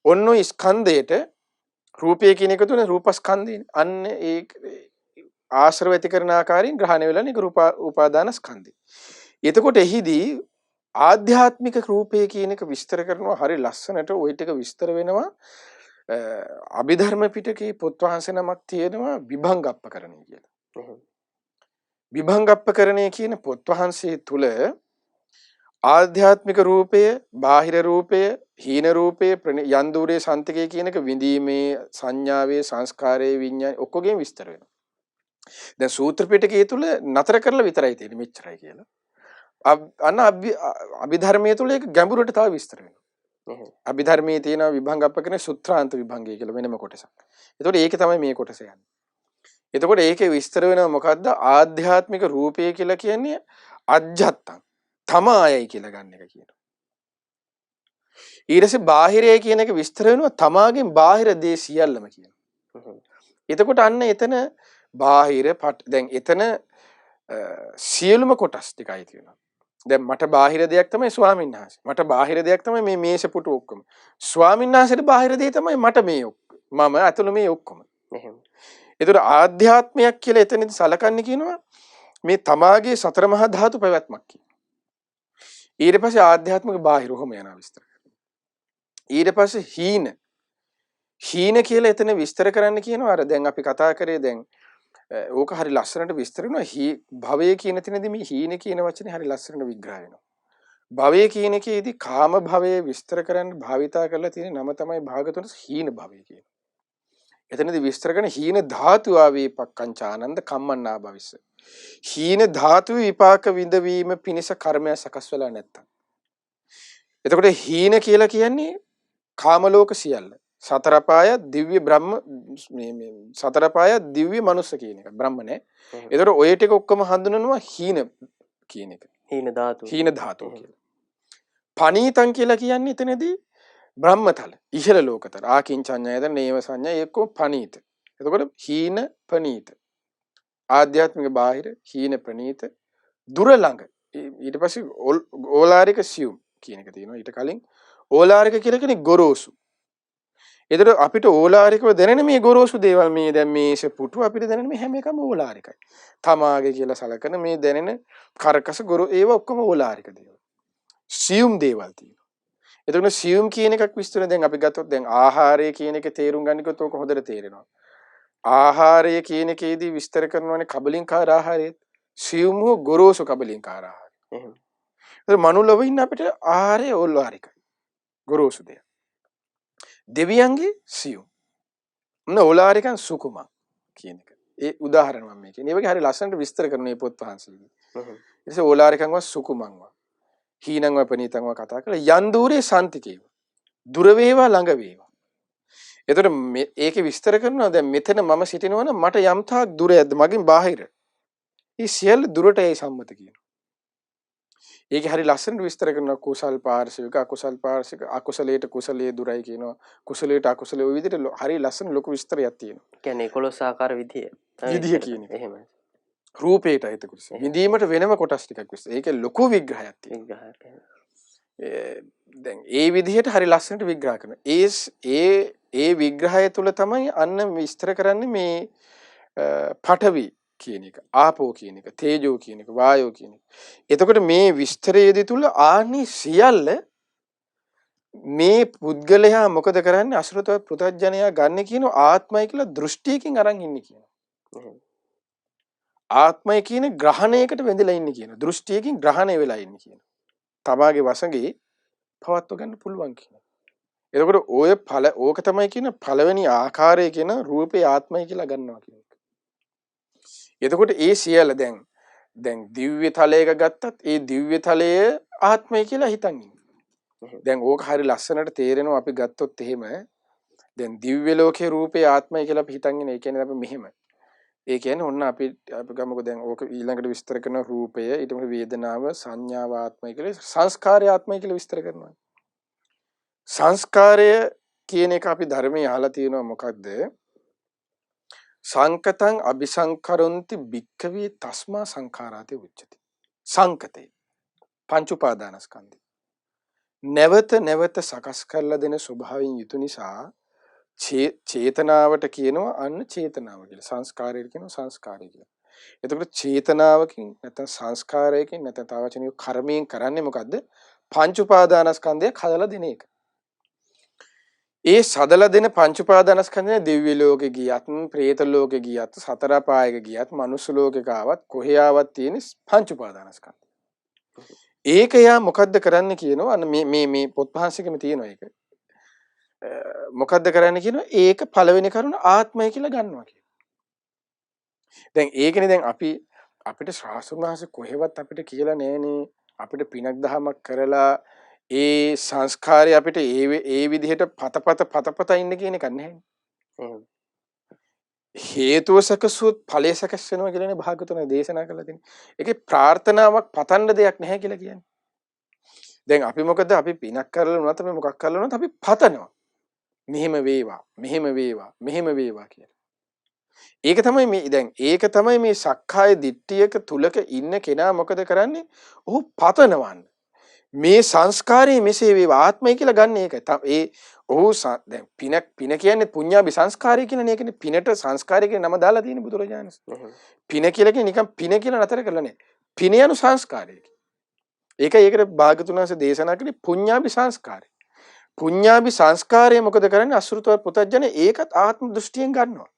ඔන්න ඔය ස්කන්ධයට රූපය කියන එක තුන රූපස්කන්ධය. අන්න ඒ ආශ්‍රව ඇති කරන ආකාරයෙන් ග්‍රහණය වෙලා නේ රූප උපාදාන ස්කන්ධය. එතකොට එහිදී ආධ්‍යාත්මික රූපය කියන එක විස්තර කරනවා හරි ලස්සනට. ওই ටික විස්තර වෙනවා අභිධර්ම පිටකේ පොත් වහන්සේ නමක් තියෙනවා විභංගප්පකරණය කියලා. විභංගප්පකරණය කියන පොත් වහන්සේ තුල ආධ්‍යාත්මික රූපය, බාහිර රූපය, හීන රූපය, යන් දුරේ සන්තිකය කියන එක විඳීමේ සංඥාවේ සංස්කාරයේ විඤ්ඤාණය ඔක්කොගෙම විස්තර වෙනවා. දැන් සූත්‍ර පිටකයේ තුල නතර කරලා විතරයි තියෙන්නේ මෙච්චරයි කියලා. අන්න අභිධර්මයේ තුල ඒක ගැඹුරට තව විස්තර වෙනවා. අභිධර්මයේ තියෙන විභංගප්පකරණේ සූත්‍රාන්ත විභංගය කියලා වෙනම කොටසක්. ඒතකොට ඒකේ තමයි මේ කොටස යන්නේ. එතකොට ඒකේ විස්තර වෙනවා මොකද්ද? ආධ්‍යාත්මික රූපය කියලා කියන්නේ අජ්ජත්තං තමායයි කියලා ගන්න එක කියනවා. ඊට පස්සේ බාහිරය කියන එක විස්තර වෙනවා තමාගෙන් බාහිර දේ සියල්ලම කියනවා. එතකොට අන්න එතන බාහිර දැන් එතන සියලුම කොටස් ටිකයි තියෙනවා. දැන් මට බාහිර දෙයක් තමයි ස්වාමීන් වහන්සේ. මට බාහිර දෙයක් තමයි මේ මේෂ පුටු ඔක්කොම. ස්වාමීන් වහන්සේට බාහිර දේ තමයි මට මේ මම අතුළු මේ ඔක්කොම. එහෙම. ඒතර ආධ්‍යාත්මයක් කියලා එතනදී සලකන්නේ කියනවා මේ තමාගේ සතර මහා ධාතු පැවැත්මක් කියන. ඊට පස්සේ ආධ්‍යාත්මික බාහිර ඔහොම යනවා විස්තර. ඊට පස්සේ හීන කියලා එතන විස්තර කරන්න කියනවා. අර දැන් අපි කතා කරේ දැන් ඕක හරි ලස්සනට විස්තර වෙනවා. භවය කියන තැනදී මේ හීන කියන වචනේ හරි ලස්සනට විග්‍රහ වෙනවා. භවය කියන එකේදී කාම භවය විස්තර කරන්න භාවිතා කරලා තියෙන නම තමයි භාගතුන් හීන භවය කියන. එතනදී විස්තර කරන හීන ධාතු ආවේපක්ඛංචානන්ද කම්මන්නා භවිස්ස. හීන ධාතු විපාක විඳවීම පිණිස කර්මය සකස් වෙලා නැත්තම්. එතකොට හීන කියලා කියන්නේ කාම ලෝක සියල්ල. සතර පාය දිව්‍ය බ්‍රහ්ම මේ සතර පාය දිව්‍ය මනුස්ස කියන එක බ්‍රහ්ම නේ. එතකොට ඔය ටික ඔක්කොම හඳුනනවා හීන කියන එක. හීන ධාතු කියලා. පනීතං කියලා කියන්නේ එතනදී බ්‍රහ්මතල ඉහළ ලෝකතර ආකින්චඤ්ඤයද නේව සංඥා ඒකෝ පනීත. එතකොට හීන පනීත. ආධ්‍යාත්මික බාහිර හීන ප්‍රනීත දුර ළඟ. ඊට පස්සේ ඕලාරික සියුම් කියන එක තියෙනවා. ඊට කලින් ඕලාරික කියලා කියන්නේ ගොරෝසු. එතකොට අපිට ඕලාරිකව දැනෙන මේ ගොරෝසු දේවල් මේ දැන් මේෂ පුටු අපිට දැනෙන මේ හැම එකම ඕලාරිකයි. තමාගේ කියලා සලකන මේ දැනෙන කරකස ගොරෝ ඒව ඔක්කොම ඕලාරික දේවල්. සියුම් දේවල් තියෙනවා. එතකොට සියුම් කියන එකක් විස්තර දැන් අපි ගත්තොත් දැන් ආහාරය කියන එක තේරුම් ගන්නකොත් ඕක හොඳට තේරෙනවා. ආහාරය කියන එකේදී විස්තර කරනවානේ කබලින්කාර ආහාරය. සියුම් හෝ ගොරෝසු කබලින්කාර ආහාරය. එහෙනම් මනුලව ඉන්න අපිට ආහාරය ඕලාරිකයි. ගොරෝසු දෙයක්. දෙවියන්ගේ සියුම්. ඕලාරිකන් සුකුම කියන එක. ඒ උදාහරණ මම මේ කියන්නේ. ඒ වගේ හරි ලස්සනට විස්තර කරන මේ පොත් වහන්සේගේ. ඊට පස්සේ ඕලාරිකන්ව සුකුමන්ව. හීනංව පනීතංව කතා කරලා යන් දූරේ සාන්තිකේව. දුර වේවා ළඟ වේවා. එතකොට ඒකේ විස්තර කරනවා දැන් මෙතන මම සිටිනවනම් මට යම් තාක් දුර ඇද්ද මගින් බාහිර. මේ සියල්ල දුරට ඒ සම්මත කියනවා. ඒක හරි ලස්සනට විස්තර කරනවා කුසල් පාර්ශවික අකුසල් පාර්ශවික අකුසලයට කුසලයේ දුරයි කියනවා. කුසලයට අකුසලයේ ওই විදිහට හරි ලස්සන ලොකු විස්තරයක් තියෙනවා. කියන්නේ 11 ආකාර විදිය කියන එක. එහෙමයි. රූපේට හිත කුසල. විඳීමට වෙනම කොටස් ටිකක් විස්තර. ඒකේ ලොකු විග්‍රහයක් තියෙනවා. දැන් ඒ විදිහට හරි ලස්සනට විග්‍රහ කරනවා. ඒ විග්‍රහය තුල තමයි අන්න විස්තර කරන්නේ මේ පඨවි කියන එක, ආපෝ කියන එක, තේජෝ කියන එක, වායෝ කියන එක. එතකොට මේ විස්තරයේදී තුල ආනි සියල්ල මේ පුද්ගලයා මොකද කරන්නේ අසුරතවත් පෘථග්ජනයා ගන්න කියන ආත්මය කියලා දෘෂ්ටියකින් අරන් ඉන්නේ කියනවා. ආත්මය කියන ග්‍රහණයකට වෙඳලා ඉන්නේ කියනවා. දෘෂ්ටියකින් ග්‍රහණය වෙලා ඉන්නේ කියනවා. තමාගේ වසඟේ පවත්ව ගන්න පුළුවන් කියනවා. එතකොට ඕක තමයි කියන පළවෙනි ආකාරය කියන රූපේ ආත්මය කියලා ගන්නවා කියන එක. එතකොට ඒ සියල්ල දැන් දිව්‍ය තලයක ගත්තත් ඒ දිව්‍ය තලයේ ආත්මය කියලා හිතන් ඉන්නේ. දැන් ඕක හරි ලස්සනට තේරෙනවා අපි ගත්තොත් එහෙම දැන් දිව්‍ය ලෝකේ රූපේ ආත්මය කියලා අපි හිතන් ඉන්නේ. ඒ කියන්නේ අපි මෙහෙම. ඒ කියන්නේ ඔන්න අපි ගමුකෝ දැන් ඕක ඊළඟට විස්තර කරන රූපය ඊට පස්සේ වේදනාව සංඥාව ආත්මය කියලා සංස්කාරය ආත්මය කියලා විස්තර කරනවා. සංස්කාරය කියන එක අපි ධර්මයේ අහලා තියෙනවා මොකද්ද? සංකතං අபிසංකරොන්ති භික්ඛවේ තස්මා සංඛාරාති උච්චති. සංකතේ පංච උපාදානස්කන්ධය. නැවත සකස් කරලා දෙන ස්වභාවයෙන් යුතු නිසා චේතනාවට කියනවා අන්න චේතනාව කියලා. සංස්කාරයට කියනවා සංස්කාරය කියලා. එතකොට චේතනාවකින් නැත්නම් සංස්කාරයකින් නැත්නම් තව වචනයක කර්මයෙන් කරන්නේ මොකද්ද? පංච උපාදානස්කන්ධය හදලා දෙන එක. ඒ සදලා දෙන පංච උපාදානස්කන්ධය දිව්‍ය ලෝකෙ ගියත්, പ്രേත ලෝකෙ ගියත්, සතර පායක ගියත්, මනුස්ස ලෝකෙක ආවත් කොහේ ආවත් තියෙන පංච උපාදානස්කන්ධය. ඒක යා මොකද්ද කරන්න කියනවා අන්න මේ පොත් පහන්සිකෙම තියෙනවා ඒක. මොකද්ද කරන්න කියනවා ඒක පළවෙනි කරුණ ආත්මය කියලා ගන්නවා කියනවා. දැන් ඒකනේ දැන් අපිට ශාස්ත්‍රීය මාස කොහෙවත් අපිට කියලා නෑනේ අපිට පිනක් දහමක් කරලා ඒ සංස්කාරය අපිට ඒ විදිහට පතපත ඉන්න කියන එක නැහැ. හේතුව සකසුත් ඵලය සකස් වෙනවා කියලානේ භාගතුන දේශනා කරලා තියෙන්නේ. ඒකේ ප්‍රාර්ථනාවක් පතන්න දෙයක් නැහැ කියලා කියන්නේ. දැන් අපි මොකද අපි පිනක් කරලා වුණත් අපි මොකක් කරලා වුණත් අපි පතනවා. මෙහෙම වේවා, මෙහෙම වේවා, මෙහෙම වේවා කියලා. ඒක තමයි මේ දැන් ඒක තමයි මේ සක්කාය දිට්ඨියක තුලක ඉන්න කෙනා මොකද කරන්නේ? ඔහු පතනවන්න. මේ සංස්කාරයේ මෙසේ වේවා ආත්මය කියලා ගන්න ඒක. ඒ ඔහු දැන් පින කියන්නේ පුඤ්ඤාභි සංස්කාරය කියන එකනේ. පිනට සංස්කාරය කියන නම දාලා තියෙන බුදුරජාණන්. පින කියලා කියන්නේ නිකන් පින කියලා නතර කරලා නැහැ. පින යනු සංස්කාරය. ඒකට භාගතුන් වහන්සේ දේශනා කළේ පුඤ්ඤාභි සංස්කාරය. පුඤ්ඤාභි සංස්කාරය මොකද කරන්නේ? අසෘතවත් පුතඥය ඒකත් ආත්ම දෘෂ්ටියෙන් ගන්නවා.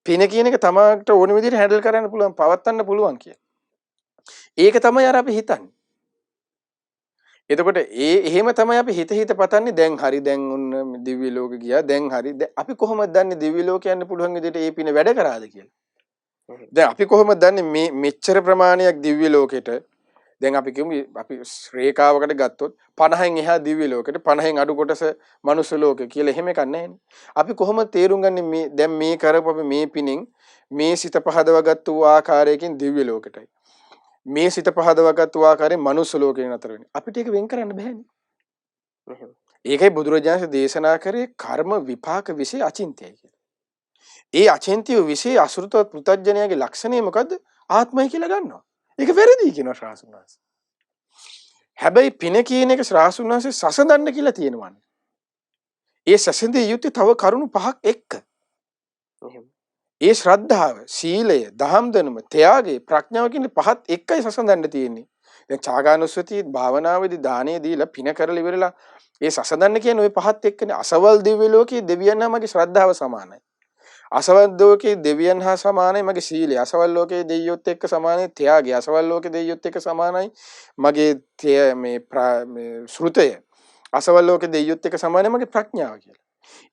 පින කියන එක තමාට ඕන විදිහට හැන්ඩල් කරන්න පුළුවන්, පවත්වන්න පුළුවන් කියන. ඒක තමයි අර අපි හිතන්නේ. එතකොට එහෙම තමයි අපි හිත පතන්නේ. දැන් හරි, දැන් උන්න දිව්‍ය ලෝක ගියා, දැන් හරි. අපි කොහොමද දන්නේ දිව්‍ය ලෝක යන්න පුළුවන් විදිහට ඒ පින වැඩ කරාද කියලා? දැන් අපි කොහොමද දන්නේ මේ මෙච්චර ප්‍රමාණයක් දිව්‍ය ලෝකෙට දැන් අපි කියමු අපි රේඛාවකට ගත්තොත් 50න් එහා දිව්‍ය ලෝකෙට 50න් අඩු කොටස මනුස්ස ලෝකෙ කියලා එහෙම එකක් නැහැ නේ. අපි කොහොමද තේරුම් ගන්නේ මේ දැන් මේ කරපු අපි මේ පිනින් මේ සිත පහදවගත්තු ආකාරයකින් දිව්‍ය ලෝකෙටයි. මේ සිත පහදවගත්තු ආකාරයෙන් මනුස්ස ලෝකේ නතර වෙන්නේ. අපිට ඒක වෙන් කරන්න බෑනේ. ඒකයි බුදුරජාණන් දේශනා කරේ කර්ම විපාක විශේෂ අචින්තයයි කියලා. ඒ අචින්තිය විශේෂ අසෘතවත් පෘතජ්ජනයාගේ ලක්ෂණය මොකද්ද? ආත්මය කියලා ගන්නවා. ඒක වැරදි කියනවා ශ්‍රාසුන් වහන්සේ. හැබැයි පින කියන එක ශ්‍රාසුන් වහන්සේ සසඳන්න කියලා තියෙනවා. ඒ සසඳිය යුත්තේ තව කරුණු පහක් එක්ක. ඒ ශ්‍රද්ධාව, සීලය, දහම් දැනුම, ත්‍යාගය, ප්‍රඥාව කියන පහත් එක්කයි සසඳන්න තියෙන්නේ. දැන් චාගානුස්සති භාවනාවේදී දානේ දීලා පින කරලා ඉවරලා ඒ සසඳන්න කියන්නේ ওই පහත් එක්කනේ. අසවල් දිව්‍ය ලෝකයේ දෙවියන් හා මගේ ශ්‍රද්ධාව සමානයි. අසවල් ලෝකයේ දෙවියන් හා සමානයි මගේ සීලය. අසවල් ලෝකයේ දෙවියොත් එක්ක සමානයි ත්‍යාගය. අසවල් ලෝකයේ දෙවියොත් එක්ක සමානයි මගේ මේ ශ්‍රුතය. අසවල් ලෝකයේ දෙවියොත් එක්ක සමානයි මගේ ප්‍රඥාව කියලා.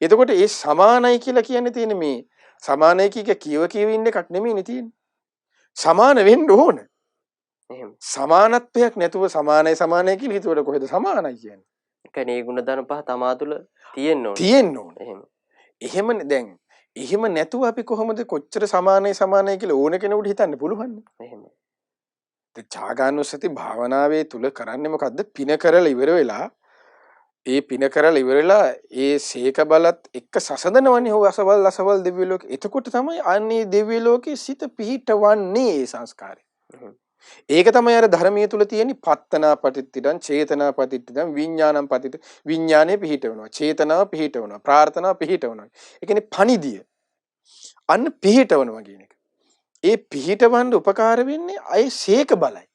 එතකොට ඒ සමානයි කියලා කියන්නේ තියෙන්නේ මේ සමානයි කියව ඉන්න එකක් නෙමෙයිනේ තියෙන්නේ. සමාන වෙන්න ඕන. එහෙම. සමානත්වයක් නැතුව සමානයි කියලා හිතුවට කොහෙද සමානයි කියන්නේ? ඒ කියන්නේ ඒ ගුණධර්ම පහ තමා තුළ තියෙන්න ඕනේ. තියෙන්න ඕනේ. එහෙමනේ දැන් එහෙම නැතුව අපි කොහොමද කොච්චර සමානයි කියලා ඕන කෙනෙකුට හිතන්න පුළුවන්? එහෙම. දැන් චාගානුස්සති භාවනාවේ තුල කරන්නේ මොකද්ද? පින කරලා ඉවර වෙලා ඒ පින කරලා ඉවරලා ඒ සීක බලත් එක්ක සසඳනවනේ හො අසවල් දිව්‍ය ලෝකෙ. එතකොට තමයි අන්නේ දිව්‍ය ලෝකේ සිත පිහිටවන්නේ ඒ සංස්කාරය. ඒක තමයි අර ධර්මයේ තුල තියෙන පත්තනා පටිච්චිදං චේතනා පටිච්චිදං විඥානම් පටිච්ච විඥානේ පිහිටවනවා. චේතනාව පිහිටවනවා. ප්‍රාර්ථනාව පිහිටවනවා. ඒ කියන්නේ පණිදිය. අන්න පිහිටවනවා කියන එක. ඒ පිහිටවන්න උපකාර වෙන්නේ අය සීක බලයි.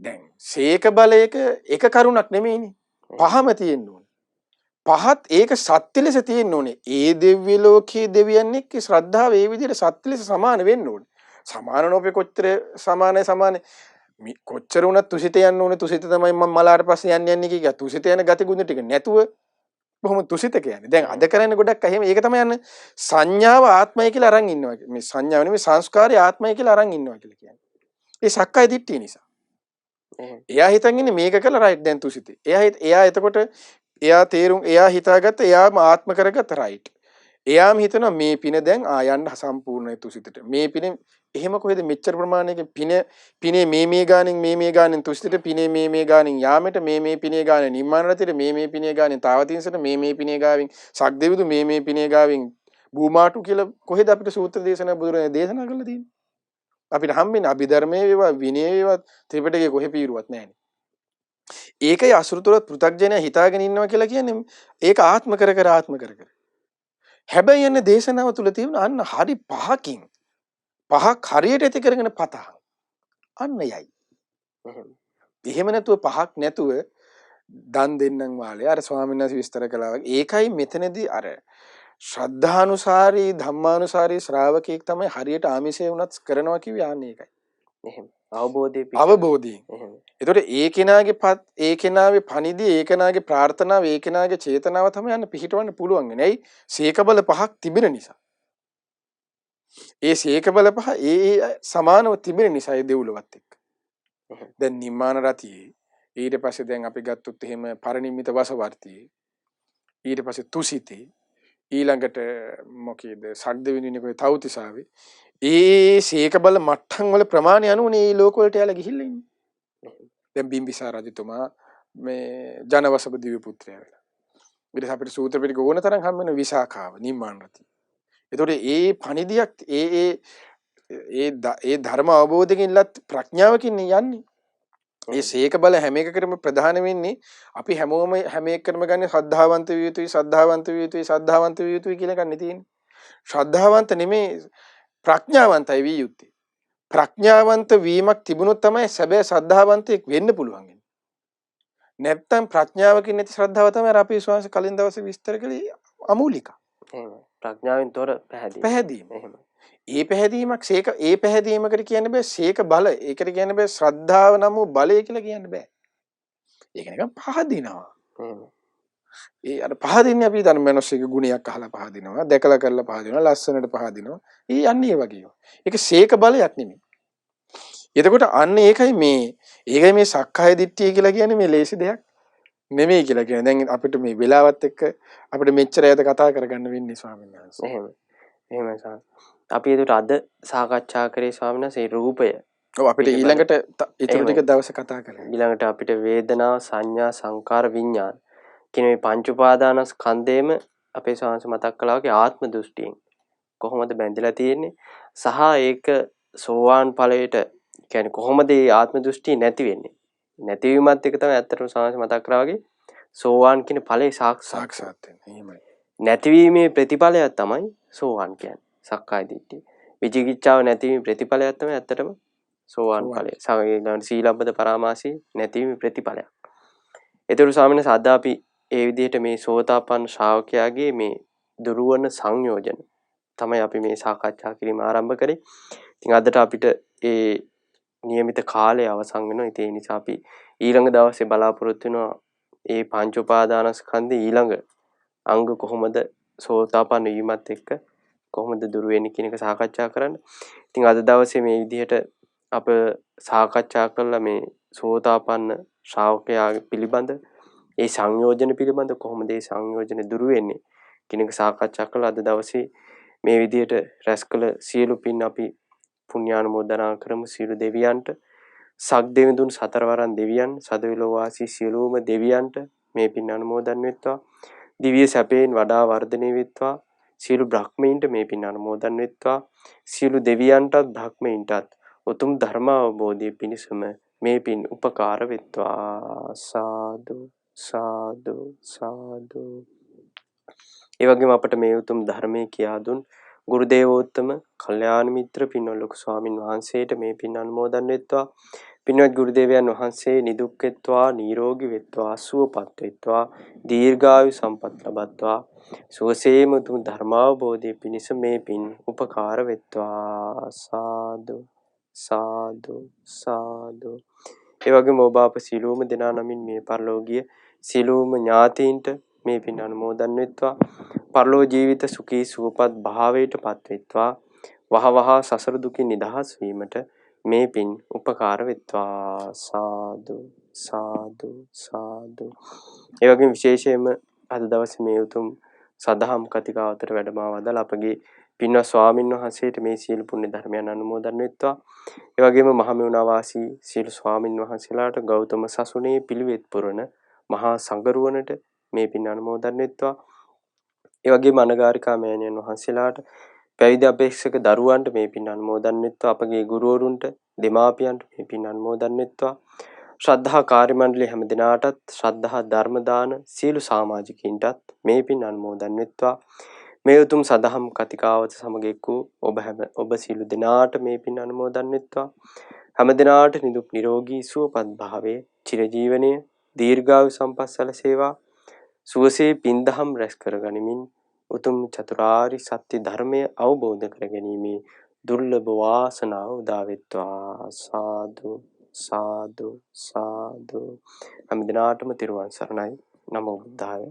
දැන් සීක බලයක එක කරුණක් නෙමෙයිනේ. පහම තියෙන්න ඕනේ. පහත් ඒක සත්‍ය ලෙස තියෙන්න ඕනේ. ඒ දිව්‍ය ලෝකයේ දෙවියන් එක්ක ශ්‍රද්ධාව ඒ විදිහට සත්‍ය ලෙස සමාන වෙන්න ඕනේ. සමාන නොපේ කොච්චර සමානයි කොච්චර වුණත් තුසිත යන්න ඕනේ. තුසිත තමයි මම මලාට පස්සේ යන්නේ කිය. තුසිත යන ගති ගුණ ටික නැතුව බොහොම තුසිත කියන්නේ. දැන් අද කරන්නේ ගොඩක් එහෙම ඒක තමයි යන්නේ සංඥාව ආත්මය කියලා අරන් ඉන්නවා. මේ සංඥාව නෙමෙයි සංස්කාරය ආත්මය කියලා අරන් ඉන්නවා කියලා කියන්නේ. ඒ සක්කාය දිට්ඨිය නිසා. එයා හිතන් ඉන්නේ මේක කළා රයිට් දැන් තුසිතේ. එයා එතකොට එයා හිතාගත්ත එයාම ආත්ම කරගත්ත රයිට්. එයාම හිතනවා මේ පින දැන් යන්න සම්පූර්ණයි තුසිතට. මේ පින එහෙම කොහෙද මෙච්චර ප්‍රමාණයක පිනේ මේ ගානෙන් තුසිතට පිනේ මේ ගානෙන් යාමෙට මේ පිනේ ගානෙන් නිම්මාන රතිර මේ පිනේ ගානෙන් තාවතින්සට මේ පිනේ ගාවින් සක්දෙවිදු මේ පිනේ ගාවින් භූමාටු කියලා කොහෙද අපිට සූත්‍ර දේශනා බුදුරජාණන් දේශනා කරලා තියෙන්නේ? අපිට හම්බෙන්නේ අභිධර්මයේ වේවා විනය වේවා ත්‍රිපිටකයේ කොහෙ පීරුවත් නැහැනේ. ඒකයි අසුරතුරත් පෘථග්ජනය හිතාගෙන ඉන්නවා කියලා කියන්නේ ඒක ආත්ම කර. හැබැයි යන්නේ දේශනාව තුල තියෙන අන්න හරි පහකින් පහක් හරියට ඇති කරගෙන පතහන් අන්න යයි. එහෙම නැතුව පහක් නැතුව දන් දෙන්නම් වාලේ අර ස්වාමීන් වහන්සේ විස්තර කළා වගේ ඒකයි මෙතනදී අර ශ්‍රද්ධානුසාරී ධම්මානුසාරී ශ්‍රාවකෙක් තමයි හරියට ආමිෂය වුණත් කරනවා කිව්වේ ආන්නේ ඒකයි. එහෙම අවබෝධයෙන්. ඒතකොට ඒ කෙනාගේ පණිදී ඒ කෙනාගේ ප්‍රාර්ථනාව ඒ කෙනාගේ චේතනාව තමයි යන්න පිහිටවන්න පුළුවන් වෙන්නේ. ඇයි? සීක බල පහක් තිබෙන නිසා. ඒ සීක බල පහ ඒ සමානව තිබෙන නිසා ඒ දෙව්ලොවත් එක්ක. දැන් නිම්මාන රතියේ ඊට පස්සේ දැන් අපි ගත්තොත් එහෙම පරිනිම්මිත වසවර්තියේ ඊට පස්සේ තුසිතේ ඊළඟට මොකේද සක්දෙවිනිනේ කොයි තවුතිසාවේ ඒ සීක බල මට්ටම් වල ප්‍රමාණය අනුවනේ මේ ලෝක වලට යාලා ගිහිල්ලා ඉන්නේ. දැන් බිම්බිසාර රජතුමා මේ ජනවසභ දිව්‍ය පුත්‍රයා වෙලා. ඊට අපිට සූත්‍ර පිටක ඕන තරම් හම් වෙන විසාඛාව නිම්මාන රති. ඒතකොට ඒ පණිදියක් ඒ ධර්ම අවබෝධකින්ලත් ප්‍රඥාවකින් යන්නේ. ඒ සීක බල හැම එකකටම ප්‍රධාන වෙන්නේ අපි හැමෝම හැම එකකටම ගන්නේ ශ්‍රද්ධාවන්ත විය යුතුයි ශ්‍රද්ධාවන්ත විය යුතුයි ශ්‍රද්ධාවන්ත විය යුතුයි කියලා ගන්න තියෙන්නේ. ශ්‍රද්ධාවන්ත නෙමේ ප්‍රඥාවන්තයි විය යුත්තේ. ප්‍රඥාවන්ත වීමක් තිබුණොත් තමයි සැබෑ ශ්‍රද්ධාවන්තයෙක් වෙන්න පුළුවන්. නැත්තම් ප්‍රඥාවකින් නැති ශ්‍රද්ධාව තමයි අපි විශ්වාස කලින් දවසේ විස්තර කළේ අමූලික. එහෙම ප්‍රඥාවෙන් තොර පැහැදීම. පැහැදීම. එහෙම. ඒ පැහැදීමක් ඒ පැහැදීමකට කියන්න බෑ සීක බල. ඒකට කියන්න බෑ ශ්‍රද්ධාව නම් වූ බලය කියලා කියන්න බෑ. ඒක නිකන් පහදිනවා. එහෙම. ඒ අර පහදින්නේ අපි ධර්ම මනසේක ගුණයක් අහලා පහදිනවා, දැකලා කරලා පහදිනවා, ලස්සනට පහදිනවා. ඒ යන්නේ වගේ. ඒක සීක බලයක් නෙමෙයි. එතකොට අන්න ඒකයි මේ සක්කාය දිට්ඨිය කියලා කියන්නේ මේ ලේසි දෙයක් නෙමෙයි කියලා කියන්නේ. දැන් අපිට මේ වෙලාවත් එක්ක අපිට මෙච්චර ඈත කතා කරගන්න වෙන්නේ ස්වාමීන් වහන්සේ. එහෙම. එහෙමයි සාරා. අපි ඒකට අද සාකච්ඡා කරේ ස්වාමීන් වහන්සේ රූපය. ඔව් අපිට ඊළඟට ඊටු ටික දවස් කතා කරමු. ඊළඟට අපිට වේදනා සංඥා සංකාර විඥාන කියන මේ පංච උපාදානස්කන්ධේම අපේ ශාංශ මතක් කළා වගේ ආත්ම දෘෂ්ටියෙන් කොහොමද බැඳිලා තියෙන්නේ සහ ඒක සෝවාන් ඵලයට කියන්නේ කොහොමද මේ ආත්ම දෘෂ්ටි නැති වෙන්නේ නැතිවීමත් එක තමයි ඇත්තටම ශාංශ මතක් කළා වගේ සෝවාන් කියන ඵලේ සාක්ෂාත් වෙන්නේ. එහෙමයි. නැතිවීමේ ප්‍රතිඵලයක් තමයි සෝවාන් කියන්නේ සක්කාය දිට්ඨිය. විචිකිච්ඡාව නැතිවීමේ ප්‍රතිඵලයක් තමයි ඇත්තටම සෝවාන් ඵලය. සීලබ්බත පරාමාසී නැතිවීමේ ප්‍රතිඵලයක්. ඒතර ස්වාමීන් වහන්සේ අද අපි ඒ විදිහට මේ සෝතාපන්න ශ්‍රාවකයාගේ මේ දුරුවන සංයෝජන තමයි අපි මේ සාකච්ඡා කිරීම ආරම්භ කරේ. ඉතින් අදට අපිට ඒ નિયમિત කාලය අවසන් වෙනවා. ඒ නිසා අපි ඊළඟ දවසේ බලාපොරොත්තු වෙනවා මේ පංච උපාදානස්කන්ධේ ඊළඟ අංග කොහොමද සෝතාපන්න වීමත් එක්ක කොහොමද දුර වෙන්නේ කියන එක සාකච්ඡා කරන්න. ඉතින් අද දවසේ මේ විදිහට අප සාකච්ඡා කළා මේ සෝතාපන්න ශ්‍රාවකයා පිළිබඳ ඒ සංයෝජන පිළිබඳ කොහොමද ඒ සංයෝජන දුරු වෙන්නේ කියන එක සාකච්ඡා කළා. අද දවසේ මේ විදිහට රැස් කළ සියලු පින් අපි පුණ්‍යානුමෝදනා කරමු සියලු දෙවියන්ට. සක්දෙවිඳුන් සතරවරන් දෙවියන් සදවිලෝ වාසී සියලුම දෙවියන්ට මේ පින් අනුමෝදන් වෙත්වා. දිව්‍ය සැපයෙන් වඩා වර්ධනය වෙත්වා. සියලු බ්‍රහ්මීන්ට මේ පින් අනුමෝදන් වෙත්වා. සියලු දෙවියන්ටත් බ්‍රහ්මීන්ටත් උතුම් ධර්ම අවබෝධය පිණිසම මේ පින් උපකාර වෙත්වා. සාදු සාදු සාදු. ඒ වගේම අපට මේ උතුම් ධර්මයේ කියා දුන් ගුරු දේවෝත්තම කල්යාණ මිත්‍ර පින්වත් ලොකු ස්වාමින් වහන්සේට මේ පින් අනුමෝදන් වෙත්වා. පින්වත් ගුරු දේවයන් වහන්සේ නිදුක් වෙත්වා, නිරෝගී වෙත්වා, සුවපත් වෙත්වා, දීර්ඝායු සම්පත් ලබත්වා. සුවසේම උතුම් ධර්මාවබෝධය පිණිස මේ පින් උපකාර වෙත්වා. සාදු සාදු සාදු. ඒ වගේම ඔබ අප සියලුම දෙනා නමින් මේ පරලෝකීය සියලුම ඥාතීන්ට මේ පින් අනුමෝදන් වෙත්වා. පරලෝ ජීවිත සුඛී සුවපත් භාවයට පත් වෙත්වා. වහවහ සසර දුකින් නිදහස් වීමට මේ පින් උපකාර වෙත්වා. සාදු සාදු සාදු. ඒ වගේම විශේෂයෙන්ම අද දවසේ මේ උතුම් සදහම් කතිකාවතට වැඩමව වදාළ අපගේ පින්වත් ස්වාමින් වහන්සේට මේ සීල පුණ්‍ය ධර්මයන් අනුමෝදන් වෙත්වා. ඒ වගේම මහමෙවුනා වාසී සීල ස්වාමින් වහන්සේලාට ගෞතම සසුනේ පිළිවෙත් පුරන මහා සංඝරුවනට මේ පින් අනුමෝදන් වෙත්වා. ඒ වගේම අනගාരികා මෑණියන් වහන්සේලාට පැවිදි අපේක්ෂක දරුවන්ට මේ පින් අනුමෝදන් වෙත්වා. අපගේ ගුරුවරුන්ට දෙමාපියන්ට මේ පින් අනුමෝදන් වෙත්වා. ශ්‍රද්ධා කාර්ය මණ්ඩලයේ හැම දිනාටත් ශ්‍රද්ධා ධර්ම දාන සීල සමාජිකින්ටත් මේ පින් අනුමෝදන් වෙත්වා. මේ උතුම් සදහම් කතිකාවත සමග එක් වූ ඔබ සියලු දෙනාට මේ පින් අනුමෝදන් වෙත්වා. හැම දිනාට නිදුක් නිරෝගී සුවපත් භාවයේ චිරජීවනයේ දීර්ඝායු සම්පත් සැලසේවා. සුවසේ පින්දහම් රැස් කරගනිමින් උතුම් චතුරාර්ය සත්‍ය ධර්මය අවබෝධ කරගැනීමේ දුර්ලභ වාසනාව උදා වෙත්වා. සාදු සාදු සාදු. හැම දිනාටම තෙරුවන් සරණයි. නමෝ බුද්ධාය.